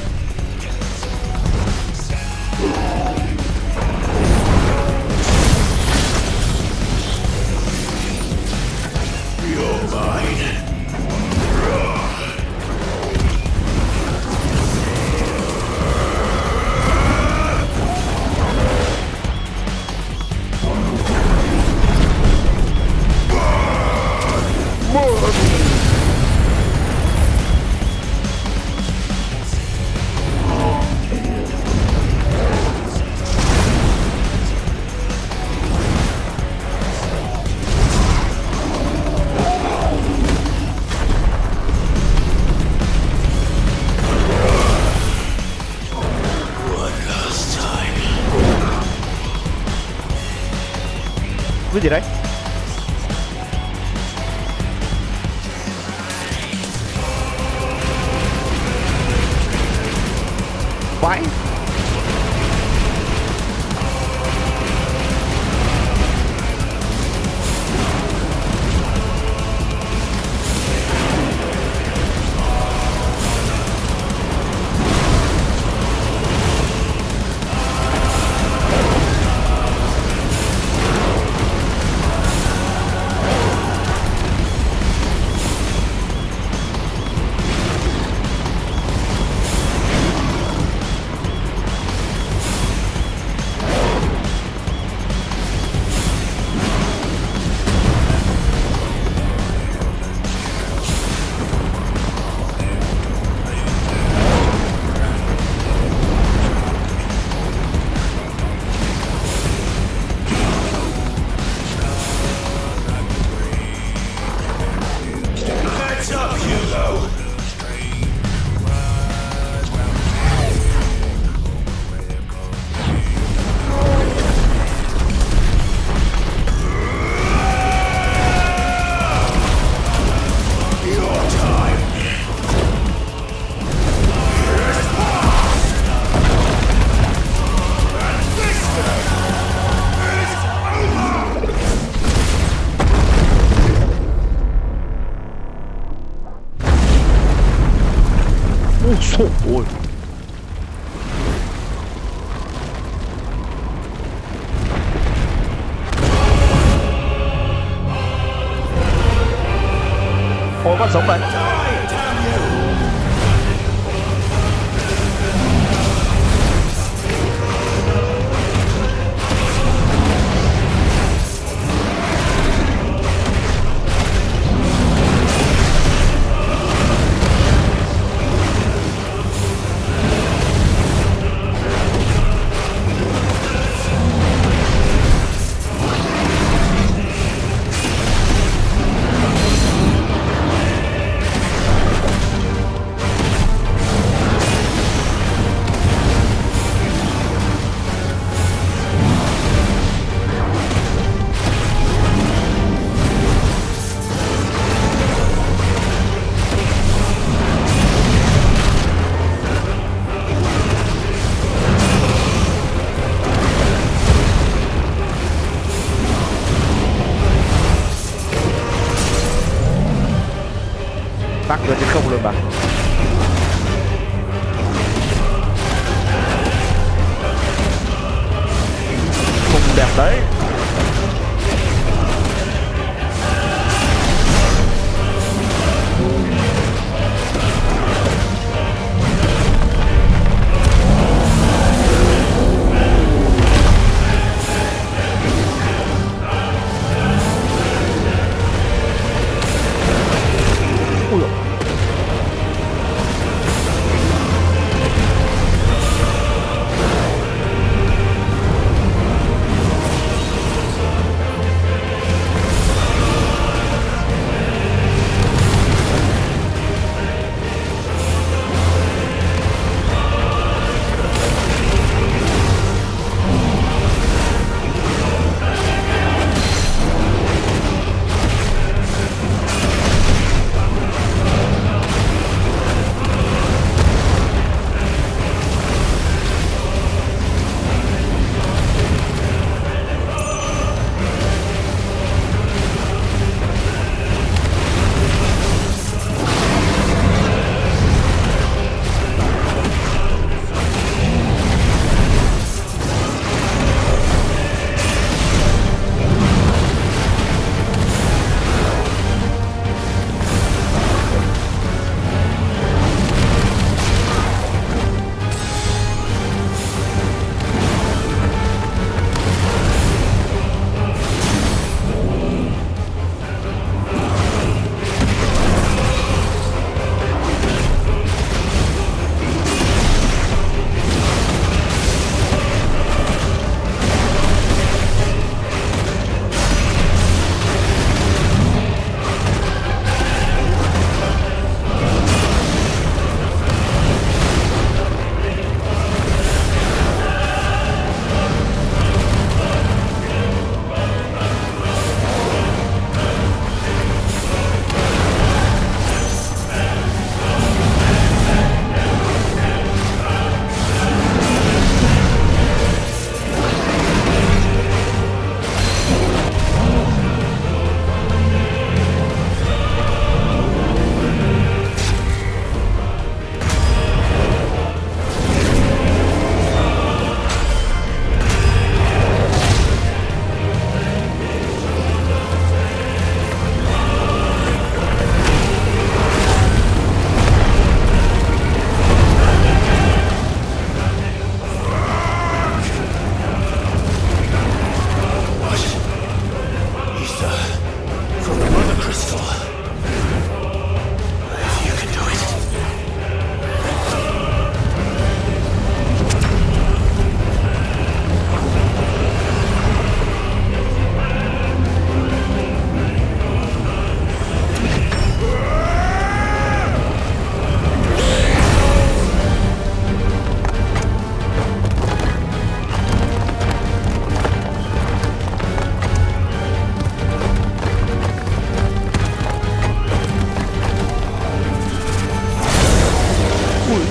You're mine. Cái gì đấy? Vãi. Ôi. Ôi con sống đấy. Tắc lên trên không luôn mà. Không đẹp đấy. Ui dồi.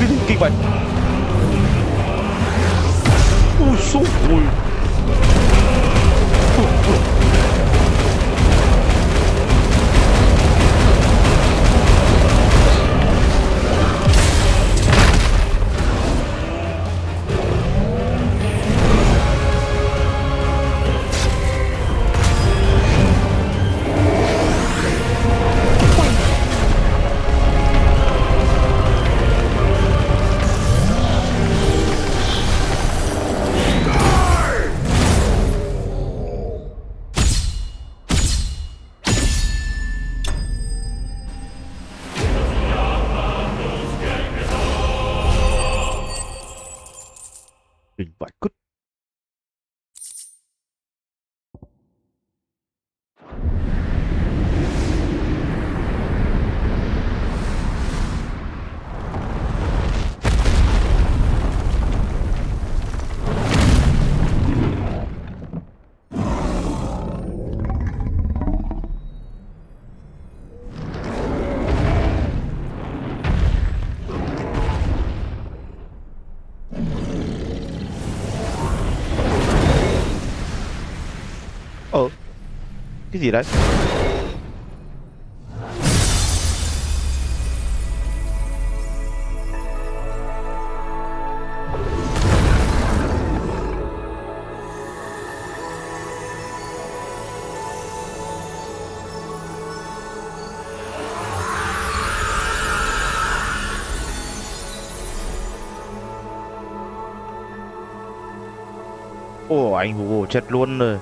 cái gì kinh vậy? Ui xô, ui. Kinh vậy cứt. Cái gì đấy? Ồ, anh Hugo chết luôn rồi.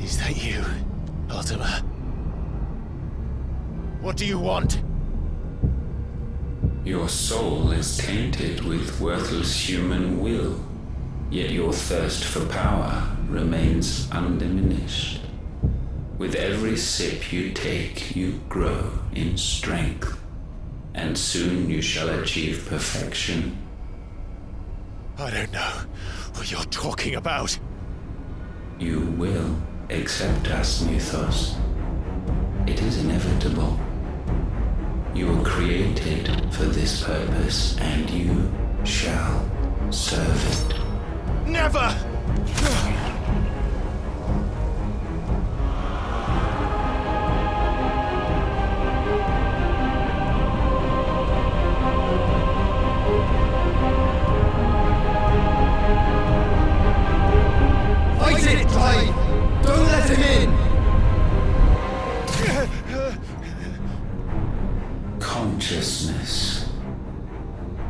Is that you, Ultima? What do you want? Your soul is tainted with worthless human will, yet your thirst for power remains undiminished. With every sip you take, you grow in strength, and soon you shall achieve perfection. I don't know what you're talking about. You will accept us, Mythos. It is inevitable. You were created for this purpose, and you shall serve it. Never! Fight it, Clive! Don't let him in! Consciousness.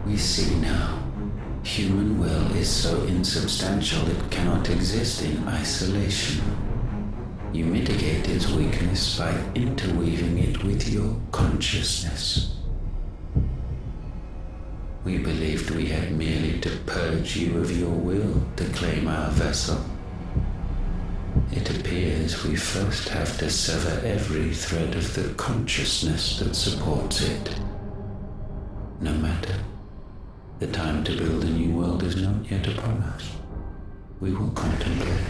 We see now. Human will is so insubstantial it cannot exist in isolation. You mitigate its weakness by interweaving it with your consciousness. We believed we had merely to purge you of your will to claim our vessel. It appears we first have to sever every thread of the consciousness that supports it. No matter. The time to build a new world is not yet upon us. We will contemplate.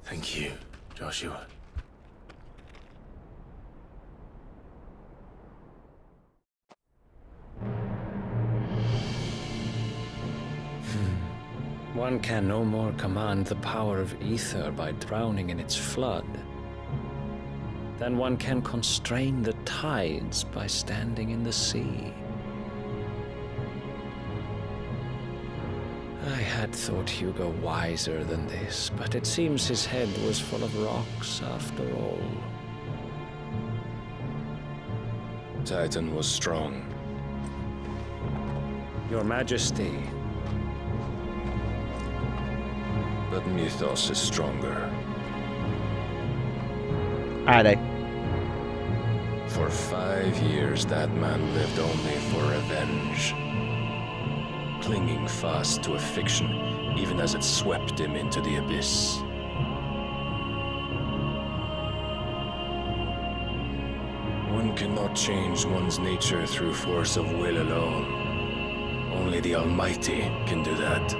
Thank you, Joshua. One can no more command the power of ether by drowning in its flood than one can constrain the tides by standing in the sea. I had thought Hugo wiser than this, but it seems his head was full of rocks after all. Titan was strong. Your Majesty. But Mythos is stronger. Ai đây? For 5 years, that man lived only for revenge. Clinging fast to a fiction, even as it swept him into the abyss. One cannot change one's nature through force of will alone. Only the Almighty can do that.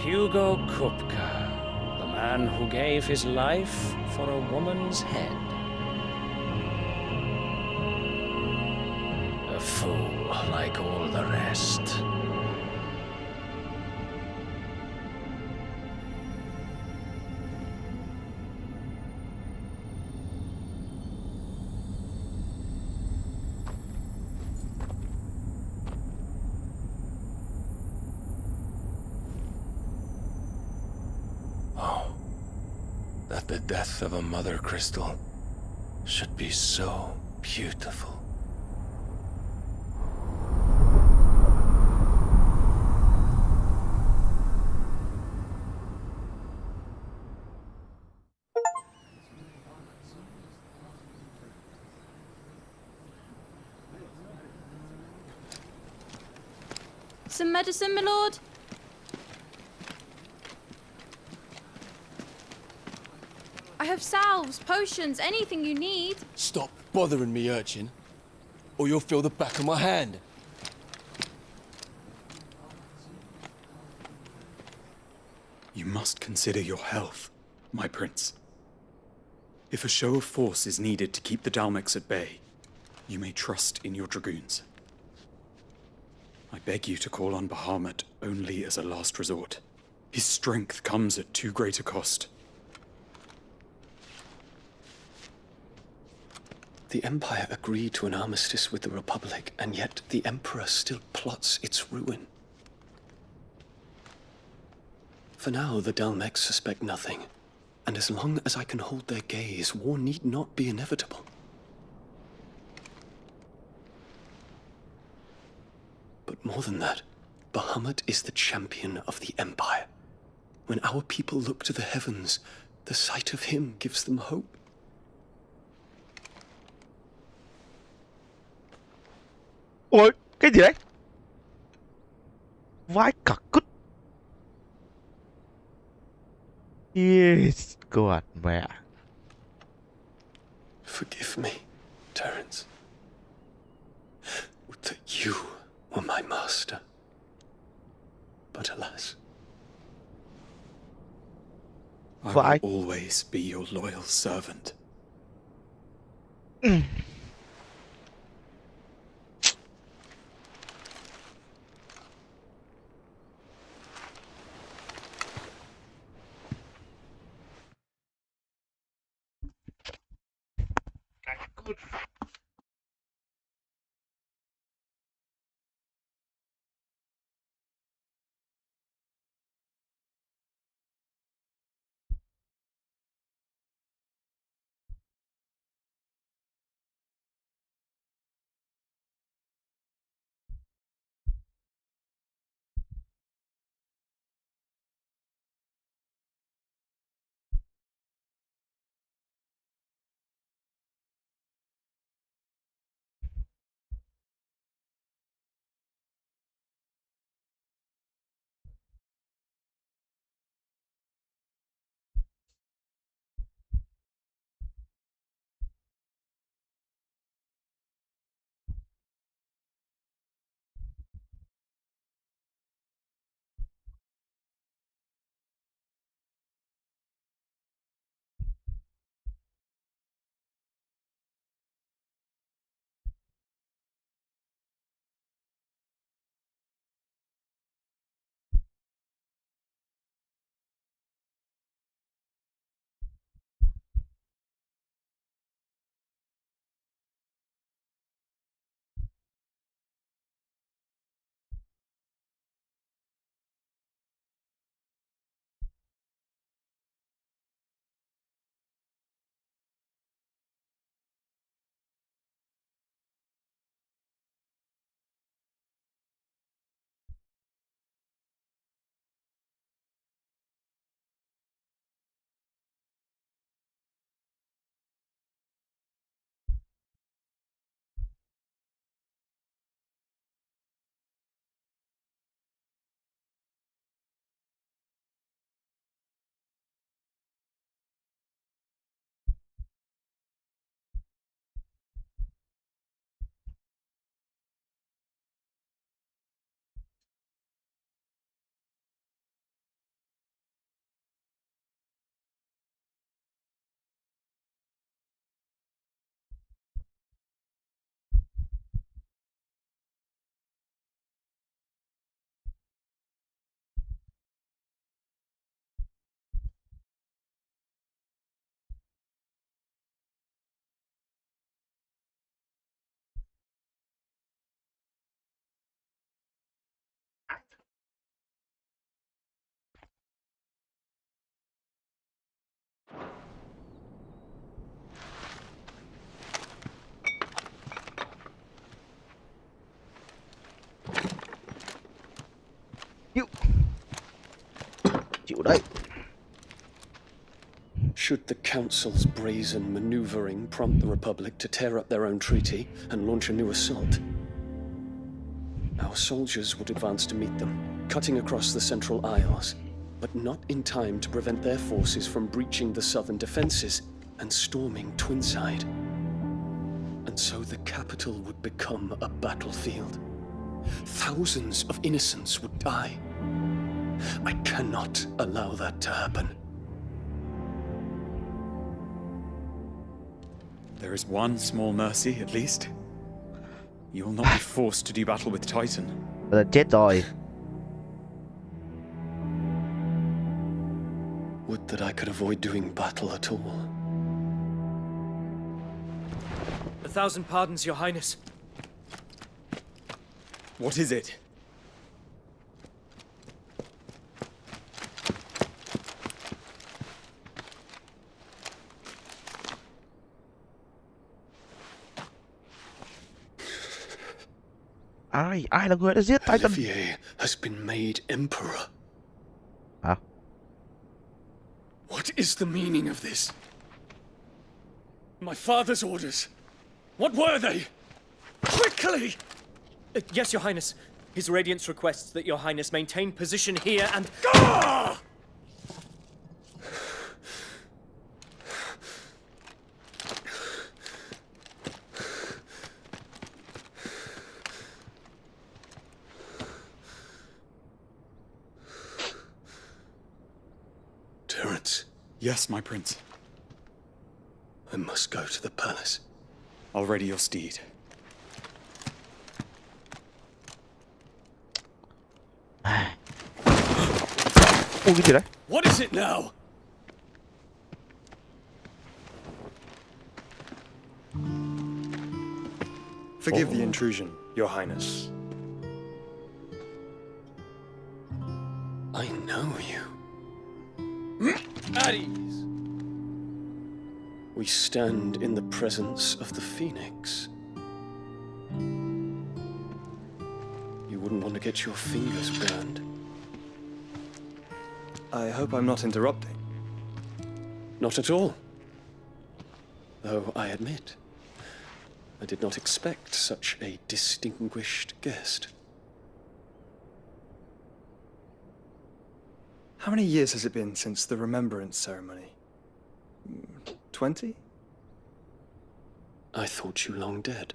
Hugo Kupka, the man who gave his life for a woman's head. A fool like all the rest. That the death of a mother crystal should be so beautiful. Some medicine, my lord? I have salves, potions, anything you need. Stop bothering me, urchin, or you'll feel the back of my hand. You must consider your health, my prince. If a show of force is needed to keep the Dalmex at bay, you may trust in your dragoons. I beg you to call on Bahamut only as a last resort. His strength comes at too great a cost. The Empire agreed to an armistice with the Republic, and yet the Emperor still plots its ruin. For now, the Dalmex suspect nothing, and as long as I can hold their gaze, war need not be inevitable. But more than that, Bahamut is the champion of the Empire. When our people look to the heavens, the sight of him gives them hope. Ôi, cái gì đấy? Vai cả cứt. Yes, God, mẹ. Forgive me, Terence. Would that you were my master. But alas. I will always be your loyal servant. Good. Should the Council's brazen maneuvering prompt the Republic to tear up their own treaty and launch a new assault, our soldiers would advance to meet them, cutting across the Central Isles, but not in time to prevent their forces from breaching the southern defenses and storming Twinside. And so the capital would become a battlefield. Thousands of innocents would die. I cannot allow that to happen. There is one small mercy, at least. You will not be forced to do battle with Titan. Là chết rồi. Would that I could avoid doing battle at all. 1,000 pardons, Your Highness. What is it? Ai là người đã giết Titan? Olivier has been made emperor. Hả? What is the meaning of this? My father's orders. What were they? Quickly! Yes, Your Highness. His Radiance requests that Your Highness maintain position here and... Gah! Terence. Yes, my prince. I must go to the palace. I'll ready your steed. Ui, cái gì đấy? What is it now? Forgive the intrusion, Your Highness. I know you. At ease. We stand in the presence of the Phoenix. You wouldn't want to get your fingers burned. I hope I'm not interrupting. Not at all. Though I admit, I did not expect such a distinguished guest. How many years has it been since the Remembrance ceremony? 20? I thought you long dead.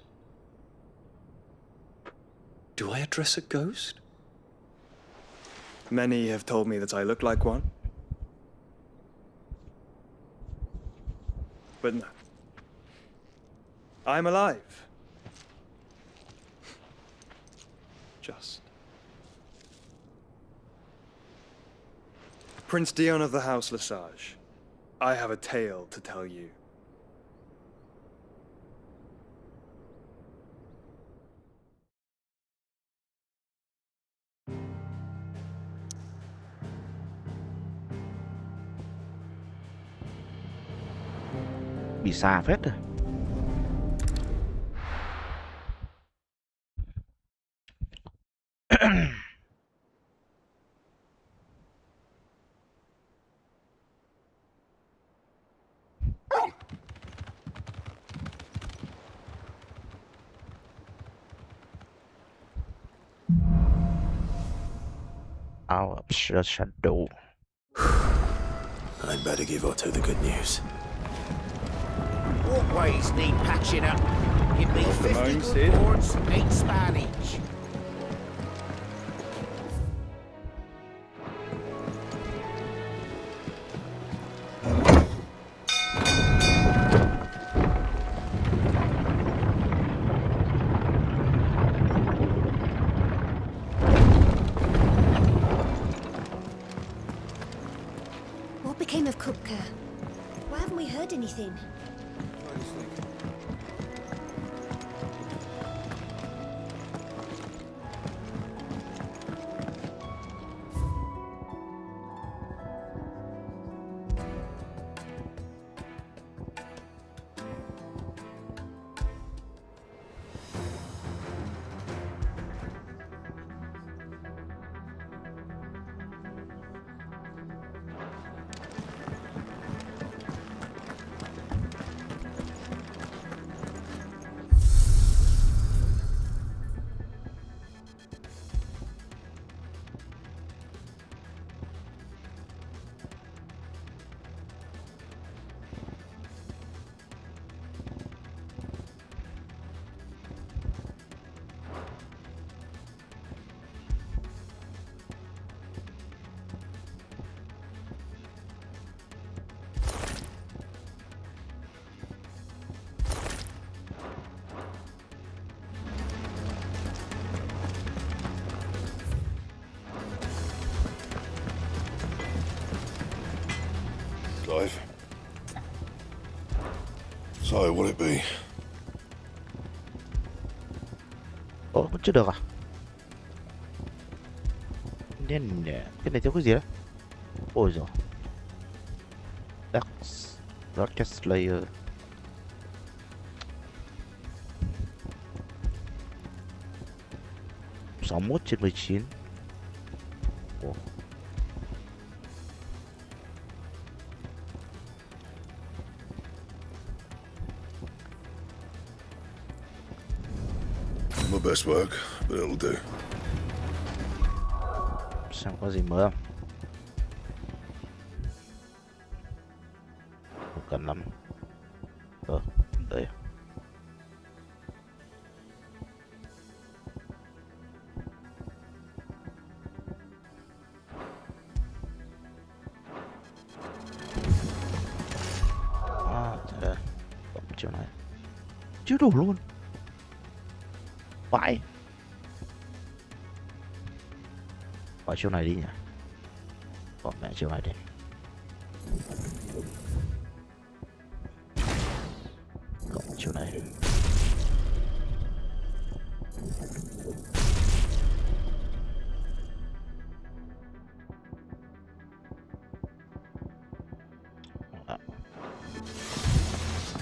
Do I address a ghost? Many have told me that I look like one. But no. I'm alive. Just. Prince Dion of the House Lesage, I have a tale to tell you. Bị xa phết rồi. Out of the shadow. I'd better give Otto the good news. Walkways need patching up. Give me 50 good boards, 8 span each. What became of Kupka? Why haven't we heard anything? So, what'll it be? Ủa, vẫn chưa được à? Nên cái này thiếu cái gì đó? Ôi giời. Dark Slayer. Sáu 61/19. Ủa. My best work, but it'll do. Xem có gì mới không? Không cần lắm. Đây. Đây. Chiều này. Chưa đủ luôn. Vãi. Bỏ chiều này đi nhỉ. Bỏ mẹ chiều này đi. Cộng chiều này.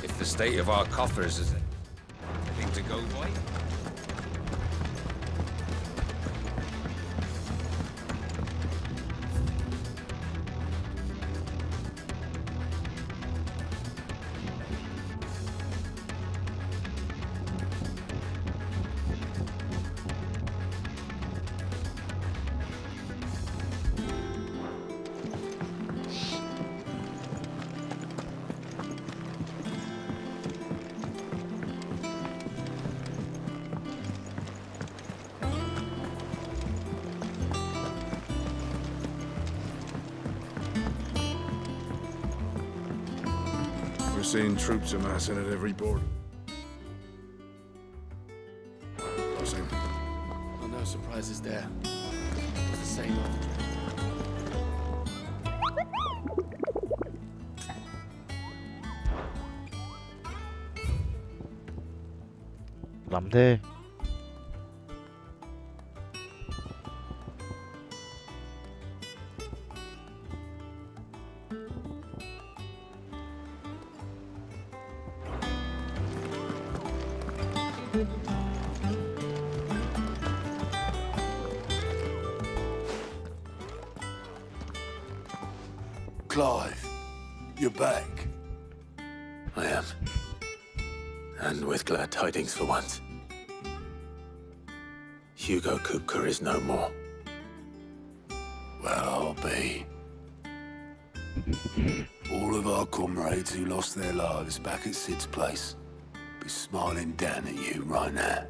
If the state of our coffers is anything to go by. We're seeing troops amassing at every border. Crossing. Oh, no surprises there. It's the same old. Lắm thế. Clive, you're back. I am. And with glad tidings for once. Hugo Kupka is no more. Well, I'll be. All of our comrades who lost their lives back at Sid's place be smiling down at you right now.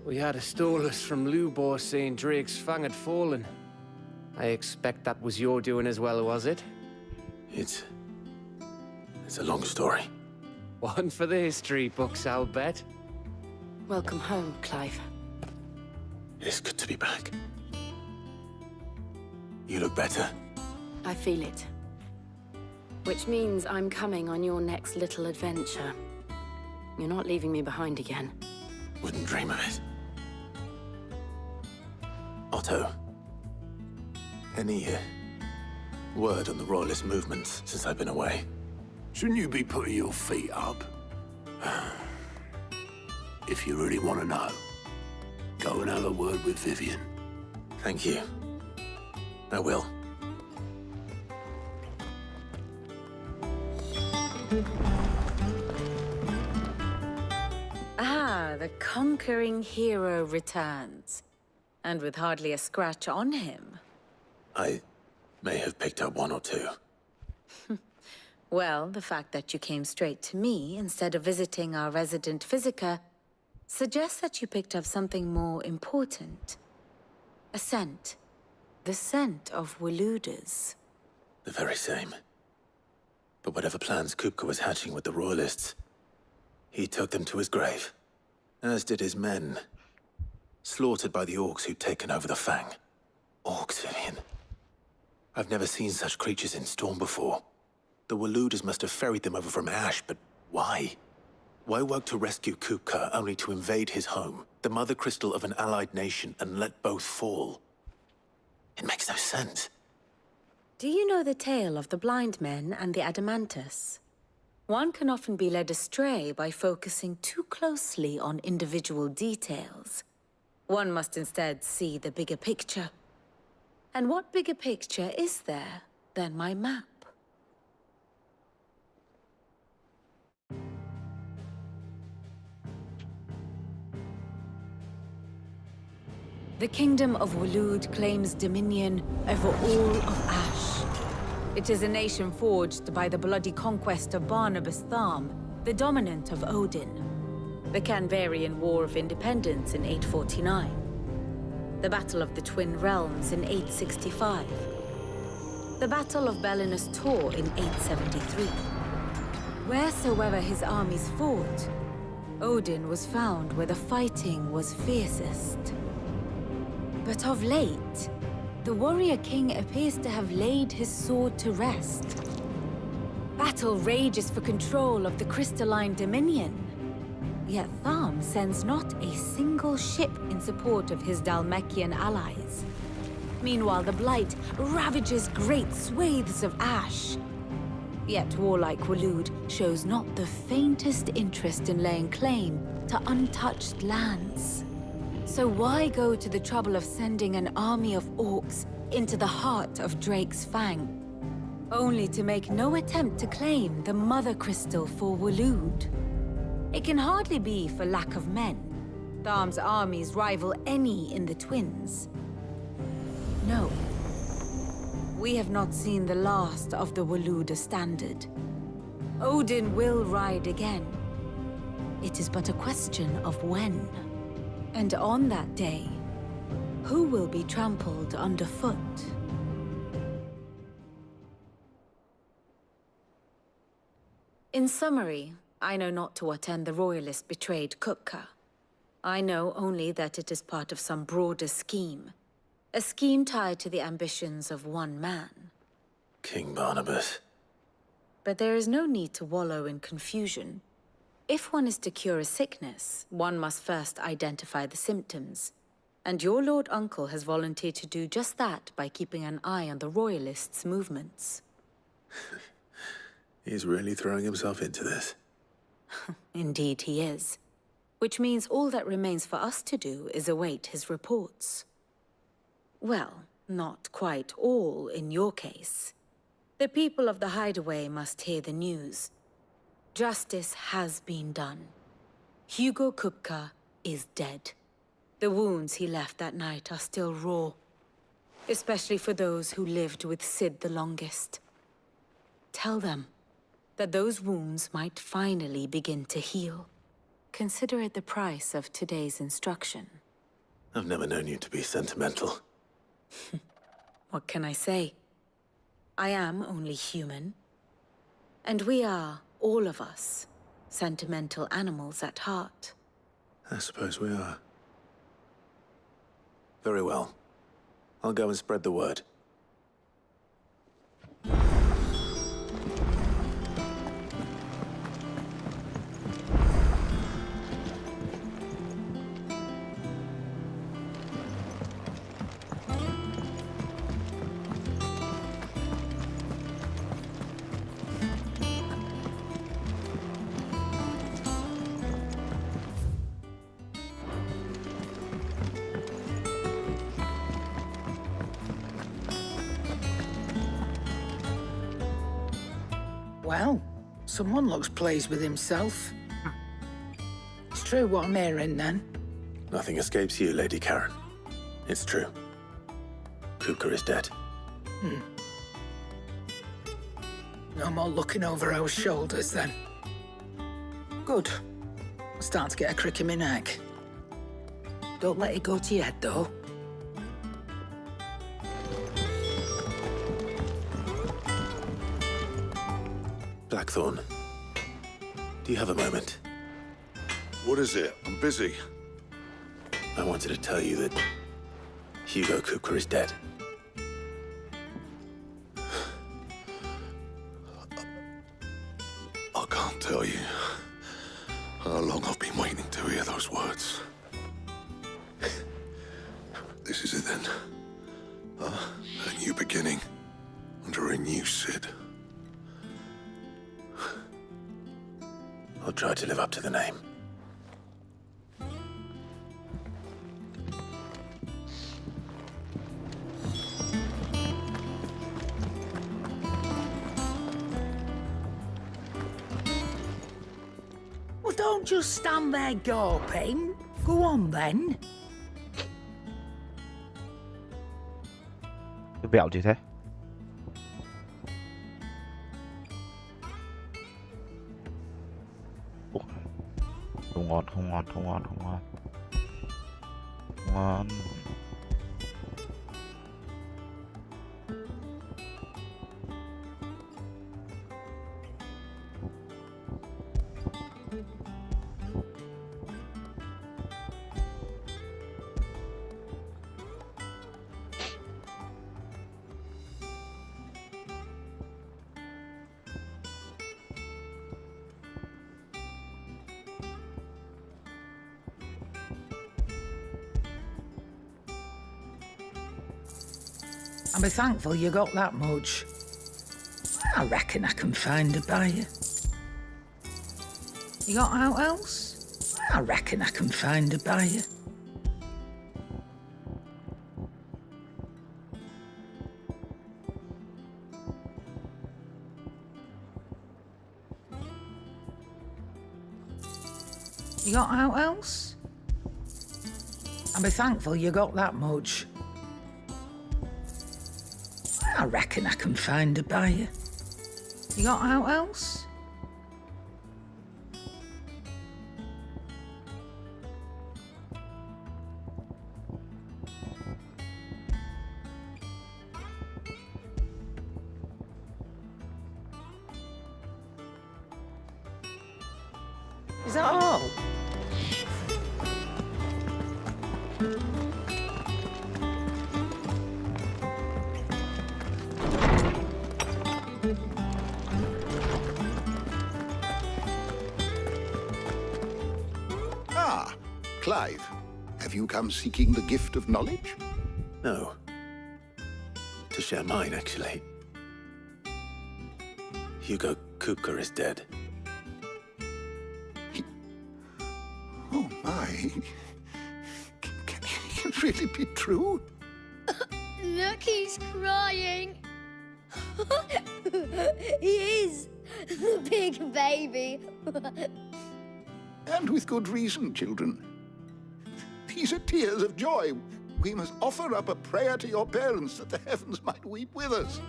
We had a stolus from Lubor saying Drake's fang had fallen. I expect that was your doing as well, was it? It's a long story. One for the history books, I'll bet. Welcome home, Clive. It's good to be back. You look better. I feel it. Which means I'm coming on your next little adventure. You're not leaving me behind again. Wouldn't dream of it. Otto, any word on the Royalist movements since I've been away? Shouldn't you be putting your feet up? If you really want to know, go and have a word with Vivian. Thank you. I will. Ah, the conquering hero returns. And with hardly a scratch on him. I may have picked up one or two. Well, the fact that you came straight to me instead of visiting our resident Physica suggests that you picked up something more important. A scent. The scent of Waludas. The very same. But whatever plans Kupka was hatching with the Royalists, he took them to his grave. As did his men. Slaughtered by the orcs who'd taken over the Fang. Orcs, Vivian. I've never seen such creatures in Storm before. The Waludas must have ferried them over from Ash, but why? Why work to rescue Kupka only to invade his home, the mother crystal of an allied nation, and let both fall? It makes no sense. Do you know the tale of the blind men and the adamantus? One can often be led astray by focusing too closely on individual details. One must instead see the bigger picture. And what bigger picture is there than my map? The Kingdom of Waloed claims dominion over all of Ash. It is a nation forged by the bloody conquest of Barnabas Tharm, the dominant of Odin. The Canvarian War of Independence in 849. The Battle of the Twin Realms in 865. The Battle of Belinus Tor in 873. Wheresoever his armies fought, Odin was found where the fighting was fiercest. But of late, the warrior king appears to have laid his sword to rest. Battle rages for control of the crystalline dominion. Yet Tharm sends not a single ship in support of his Dhalmekian allies. Meanwhile, the Blight ravages great swathes of Ash. Yet warlike Waloed shows not the faintest interest in laying claim to untouched lands. So why go to the trouble of sending an army of orcs into the heart of Drake's Fang, only to make no attempt to claim the Mother Crystal for Waloed? It can hardly be for lack of men. Tharm's armies rival any in the Twins. No. We have not seen the last of the Waloed standard. Odin will ride again. It is but a question of when. And on that day, who will be trampled underfoot? In summary, I know not to what end the Royalists betrayed Kupka. I know only that it is part of some broader scheme. A scheme tied to the ambitions of one man. King Barnabas. But there is no need to wallow in confusion. If one is to cure a sickness, one must first identify the symptoms. And your Lord Uncle has volunteered to do just that by keeping an eye on the Royalists' movements. He's really throwing himself into this. Indeed he is. Which means all that remains for us to do is await his reports. Well, not quite all in your case. The people of the Hideaway must hear the news. Justice has been done. Hugo Kupka is dead. The wounds he left that night are still raw, especially for those who lived with Sid the longest. Tell them that those wounds might finally begin to heal. Consider it the price of today's instruction. I've never known you to be sentimental. What can I say? I am only human. And we are, all of us, sentimental animals at heart. I suppose we are. Very well. I'll go and spread the word. Well, someone looks pleased with himself. It's true what I'm hearing, then. Nothing escapes you, Lady Karen. It's true. Kupka is dead. No more looking over our shoulders, then. Good. I'm starting to get a crick in my neck. Don't let it go to your head, though. Blackthorn, do you have a moment? What is it? I'm busy. I wanted to tell you that Hugo Kupka is dead. I can't tell you. How long I've been waiting to hear those words. This is it then. Huh? A new beginning. Under a new Cid. I'll try to live up to the name. Well, don't just stand there gawping. Go on then. Cái vẹo gì thế? Ủa, không ngon, không ngon, không ngon, không ngon. Không ngon. And be thankful you got that much. I reckon I can find a buyer. You got out else? I reckon I can find a buyer. You got out else? And be thankful you got that much. I reckon I can find a buyer. You got out else? Is that all? Ah, Clive. Have you come seeking the gift of knowledge? No. To share mine, actually. Hugo Kupka is dead. Oh, my. Can it really be true? Look, he's crying. He is. The big baby. And with good reason, children. These are tears of joy. We must offer up a prayer to your parents that the heavens might weep with us.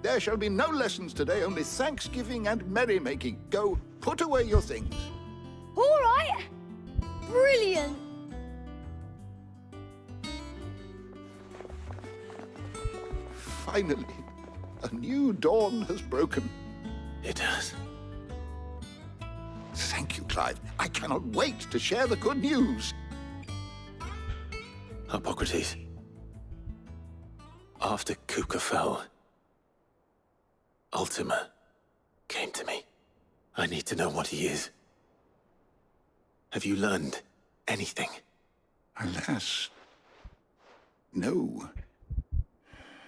There shall be no lessons today, only thanksgiving and merrymaking. Go, put away your things. All right. Brilliant. Finally, a new dawn has broken. It has. Thank you, Clive. I cannot wait to share the good news. Hippocrates. After Kupka fell, Ultima came to me. I need to know what he is. Have you learned anything? Alas, no.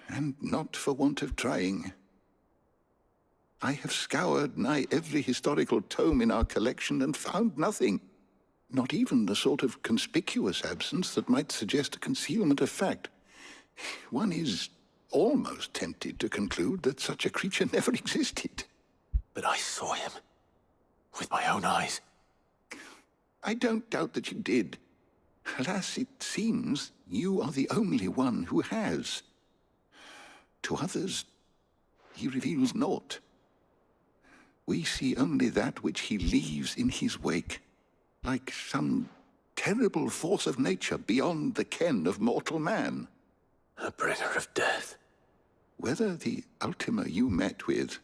And not for want of trying. I have scoured nigh every historical tome in our collection and found nothing. Not even the sort of conspicuous absence that might suggest a concealment of fact. One is almost tempted to conclude that such a creature never existed. But I saw him. With my own eyes. I don't doubt that you did. Alas, it seems you are the only one who has. To others, he reveals naught. We see only that which he leaves in his wake, like some terrible force of nature beyond the ken of mortal man. A bringer of death. Whether the Ultima you met with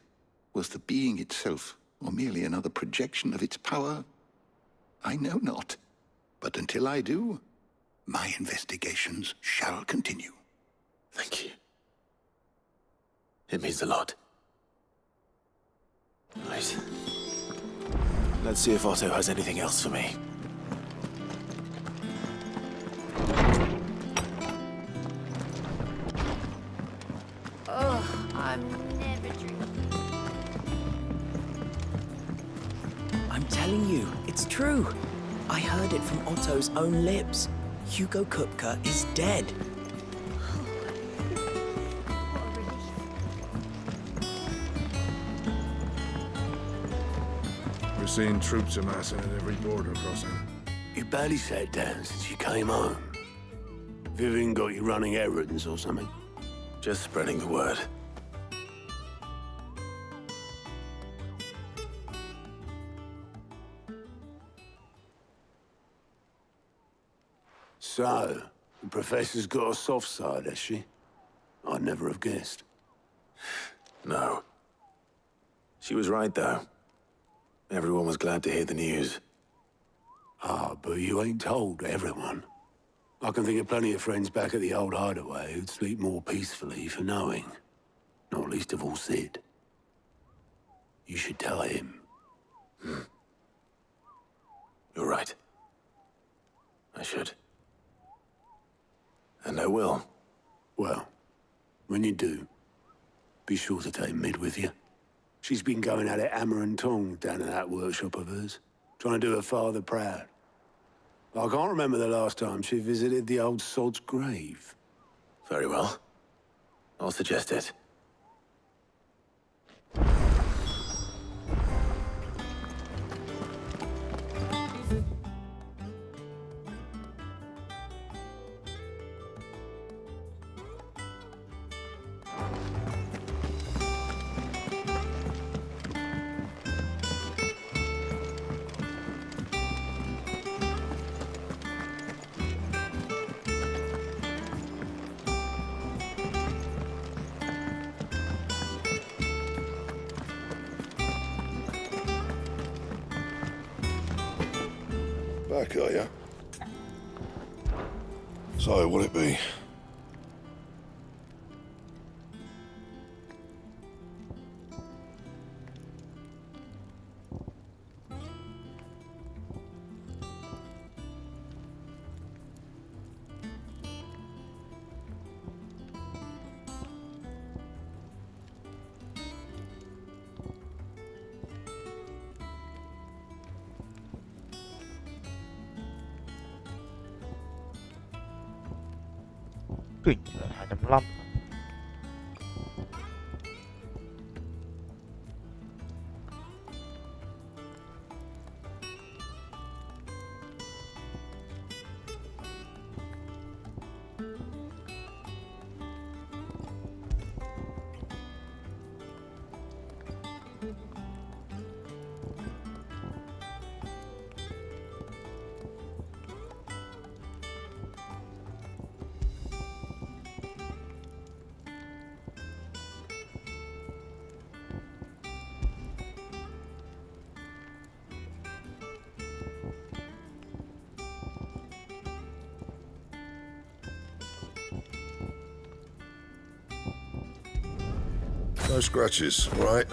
was the being itself, or merely another projection of its power, I know not. But until I do, my investigations shall continue. Thank you. It means a lot. Right. Let's see if Otto has anything else for me. Oh, I'm never drinking. I'm telling you, it's true. I heard it from Otto's own lips. Hugo Kupka is dead. We're seeing troops amassing at every border crossing. You barely sat down since you came home. Vivian got you running errands or something? Just spreading the word. So, the Professor's got a soft side, has she? I'd never have guessed. No. She was right, though. Everyone was glad to hear the news. Ah, but you ain't told everyone. I can think of plenty of friends back at the old hideaway who'd sleep more peacefully for knowing. Not least of all Sid. You should tell him. You're right. I should. And I will. Well, when you do, be sure to take Mid with you. She's been going at it hammer and tongs down in that workshop of hers, trying to do her father proud. I can't remember the last time she visited the old sod's grave. Very well. I'll suggest it. Back, are ya? So, what'll it be? Kinh là 255. No scratches, all right?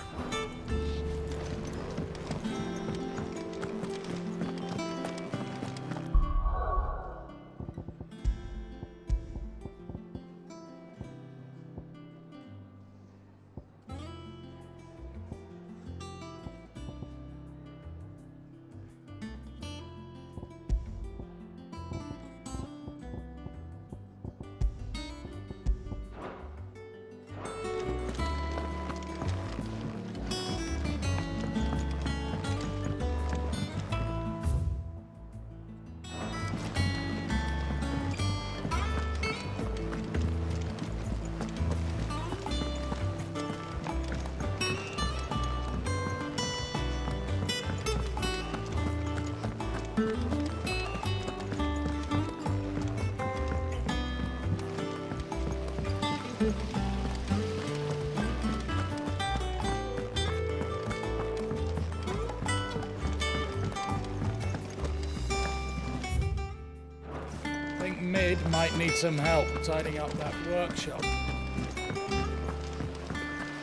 Mid might need some help tidying up that workshop.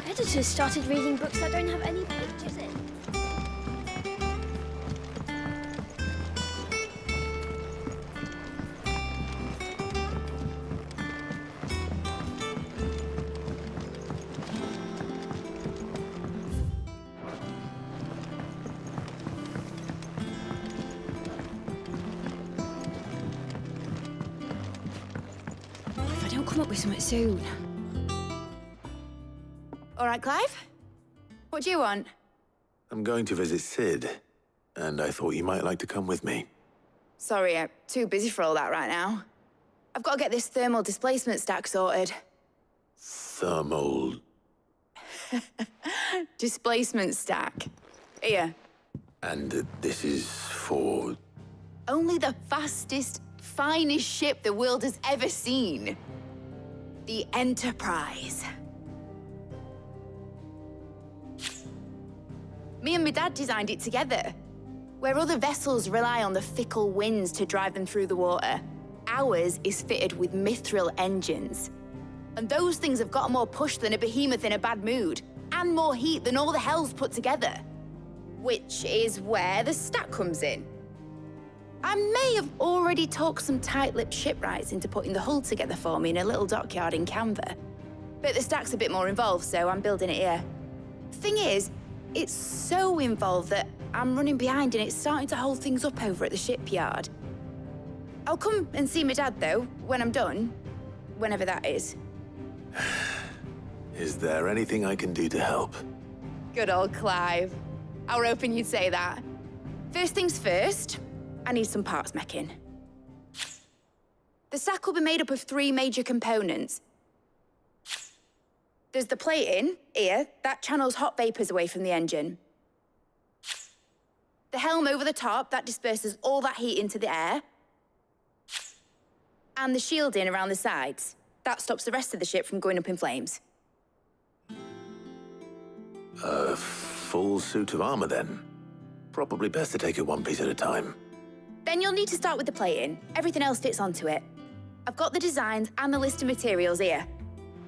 Editors started reading books that don't have any pictures in. come up with something soon. All right, Clive? What do you want? I'm going to visit Sid, and I thought you might like to come with me. Sorry, I'm too busy for all that right now. I've got to get this thermal displacement stack sorted. Thermal... Displacement stack. Here. And this is for... Only the fastest, finest ship the world has ever seen. The Enterprise. Me and my dad designed it together. Where other vessels rely on the fickle winds to drive them through the water, ours is fitted with mithril engines. And those things have got more push than a behemoth in a bad mood, and more heat than all the hells put together. Which is where the stack comes in. I may have already talked some tight-lipped shipwrights into putting the hull together for me in a little dockyard in Canva. But the stack's a bit more involved, so I'm building it here. Thing is, it's so involved that I'm running behind and it's starting to hold things up over at the shipyard. I'll come and see my dad, though, when I'm done. Whenever that is. Is there anything I can do to help? Good old Clive. I were hoping you'd say that. First things first, I need some parts meching. The stack will be made up of 3 major components. There's the plating, here, that channels hot vapors away from the engine. The helm over the top, that disperses all that heat into the air. And the shielding around the sides. That stops the rest of the ship from going up in flames. A full suit of armor, then? Probably best to take it one piece at a time. Then you'll need to start with the plating. Everything else fits onto it. I've got the designs and the list of materials here.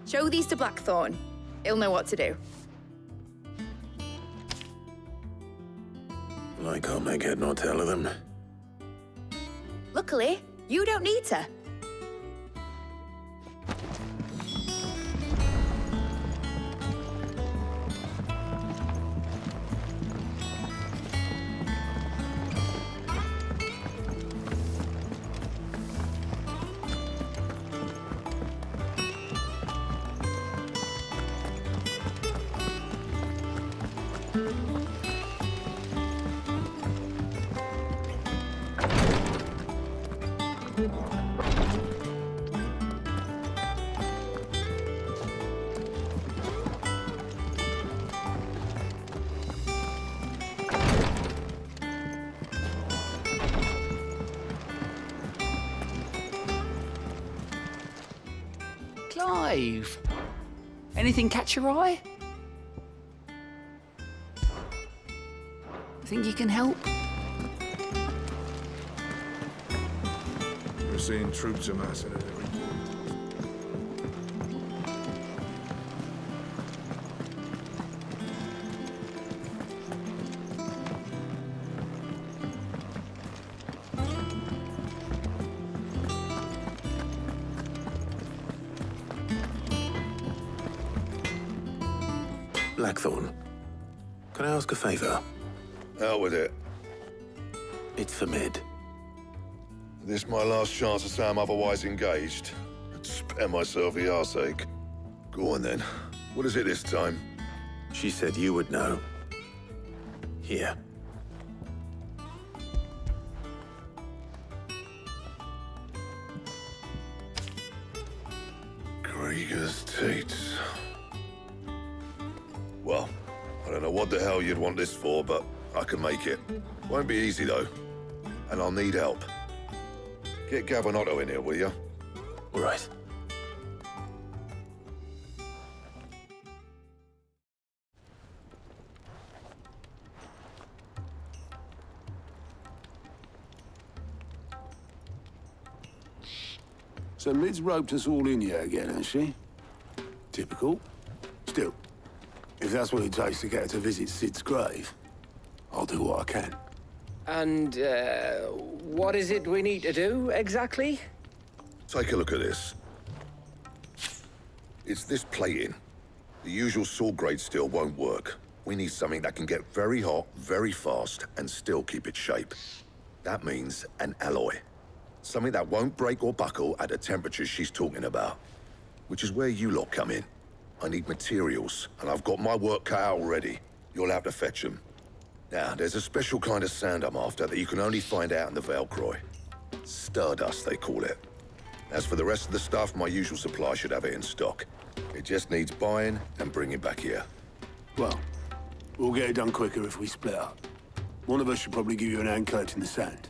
Show these to Blackthorn. He'll know what to do. I can't make head nor tail of them. Luckily, you don't need to. Clive, anything catch your eye? Think you can help? We're seeing troops amassing at every point. Blackthorn, can I ask a favor? Out with it. It's for Mid. This my last chance to say I'm otherwise engaged. I'd spare myself the arseache. Go on then. What is it this time? She said you would know. Here. Krieger's Tates. Well, I don't know what the hell you'd want this for, but I can make it. Won't be easy, though. And I'll need help. Get Gavin in here, will you? All right. So Mid's roped us all in here again, hasn't she? Typical. Still, if that's what it takes to get her to visit Sid's grave, I'll do what I can. And, what is it we need to do, exactly? Take a look at this. It's this plating. The usual saw grade steel won't work. We need something that can get very hot, very fast, and still keep its shape. That means an alloy. Something that won't break or buckle at the temperatures she's talking about. which is where you lot come in. I need materials, and I've got my work cut out already. You'll have to fetch them. Now, there's a special kind of sand I'm after that you can only find out in the Velcroy. Stardust, they call it. As for the rest of the stuff, my usual supply should have it in stock. It just needs buying and bringing back here. Well, we'll get it done quicker if we split up. One of us should probably give you an hand collecting the sand.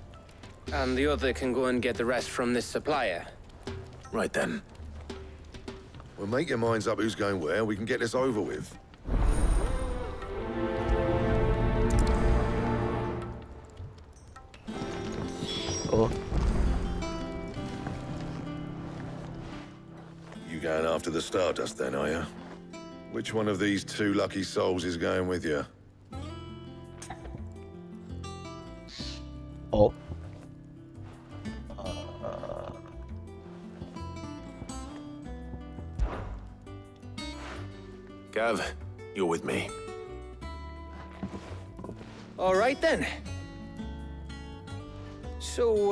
And the other can go and get the rest from this supplier. Right then. Well, make your minds up who's going where, and we can get this over with. Oh. You going after the Stardust then, are you? Which one of these two lucky souls is going with you? Oh. Gav, you're with me. All right then. So,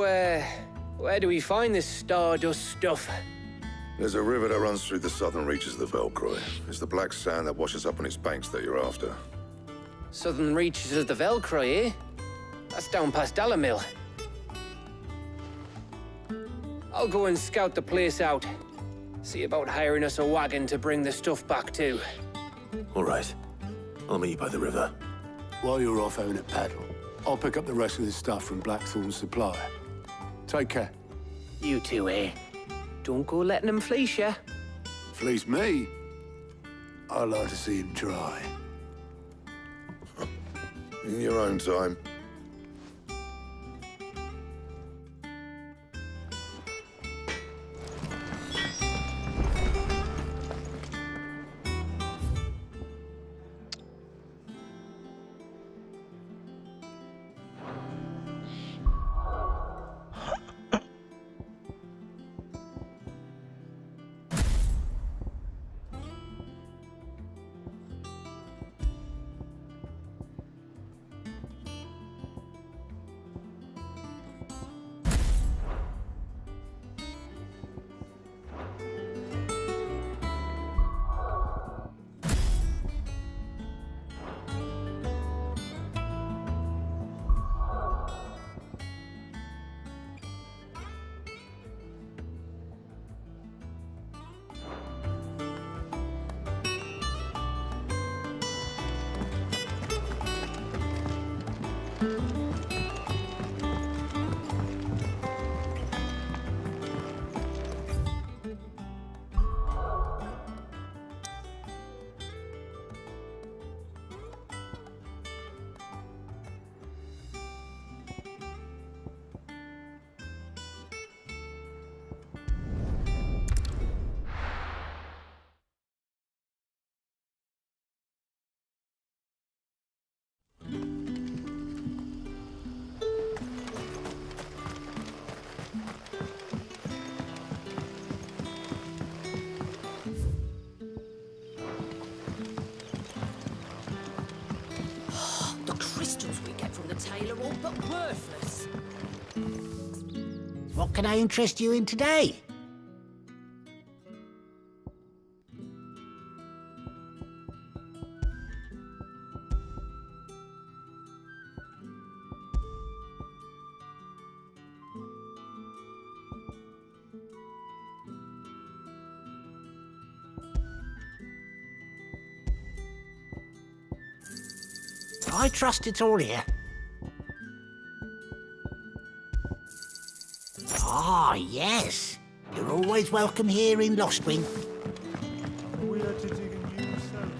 where do we find this Stardust stuff? There's a river that runs through the southern reaches of the Velcroy. It's the black sand that washes up on its banks that you're after. Southern reaches of the Velcroy, eh? That's down past Dalamil. I'll go and scout the place out. See about hiring us a wagon to bring the stuff back to. All right. I'll meet you by the river. While you're off having a paddle, I'll pick up the rest of this stuff from Blackthorn's supplier. Take care. You two, eh? Don't go letting him fleece ya. Fleece me? I'd like to see him try. In your own time. tailor all but worthless. What can I interest you in today? I trust it's all here. Ah, yes. You're always welcome here in Lostwing. We are to dig a new cell.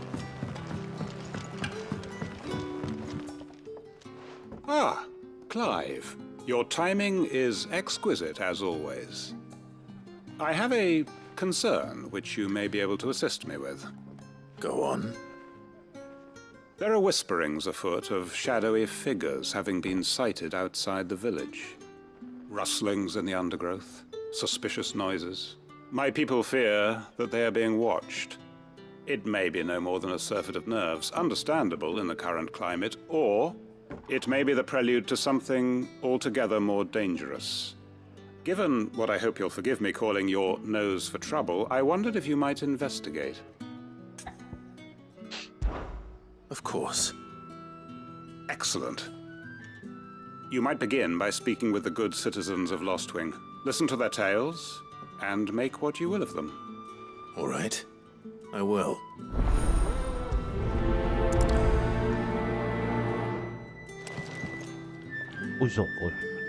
Ah, Clive. Your timing is exquisite, as always. I have a concern which you may be able to assist me with. Go on. There are whisperings afoot of shadowy figures having been sighted outside the village. Rustlings in the undergrowth, suspicious noises. My people fear that they are being watched. It may be no more than a surfeit of nerves, understandable in the current climate, or it may be the prelude to something altogether more dangerous. Given what I hope you'll forgive me calling your nose for trouble, I wondered if you might investigate. Of course. Excellent. You might begin by speaking with the good citizens of Lostwing. Listen to their tales, and make what you will of them. All right. I will. Ui dồi ôi.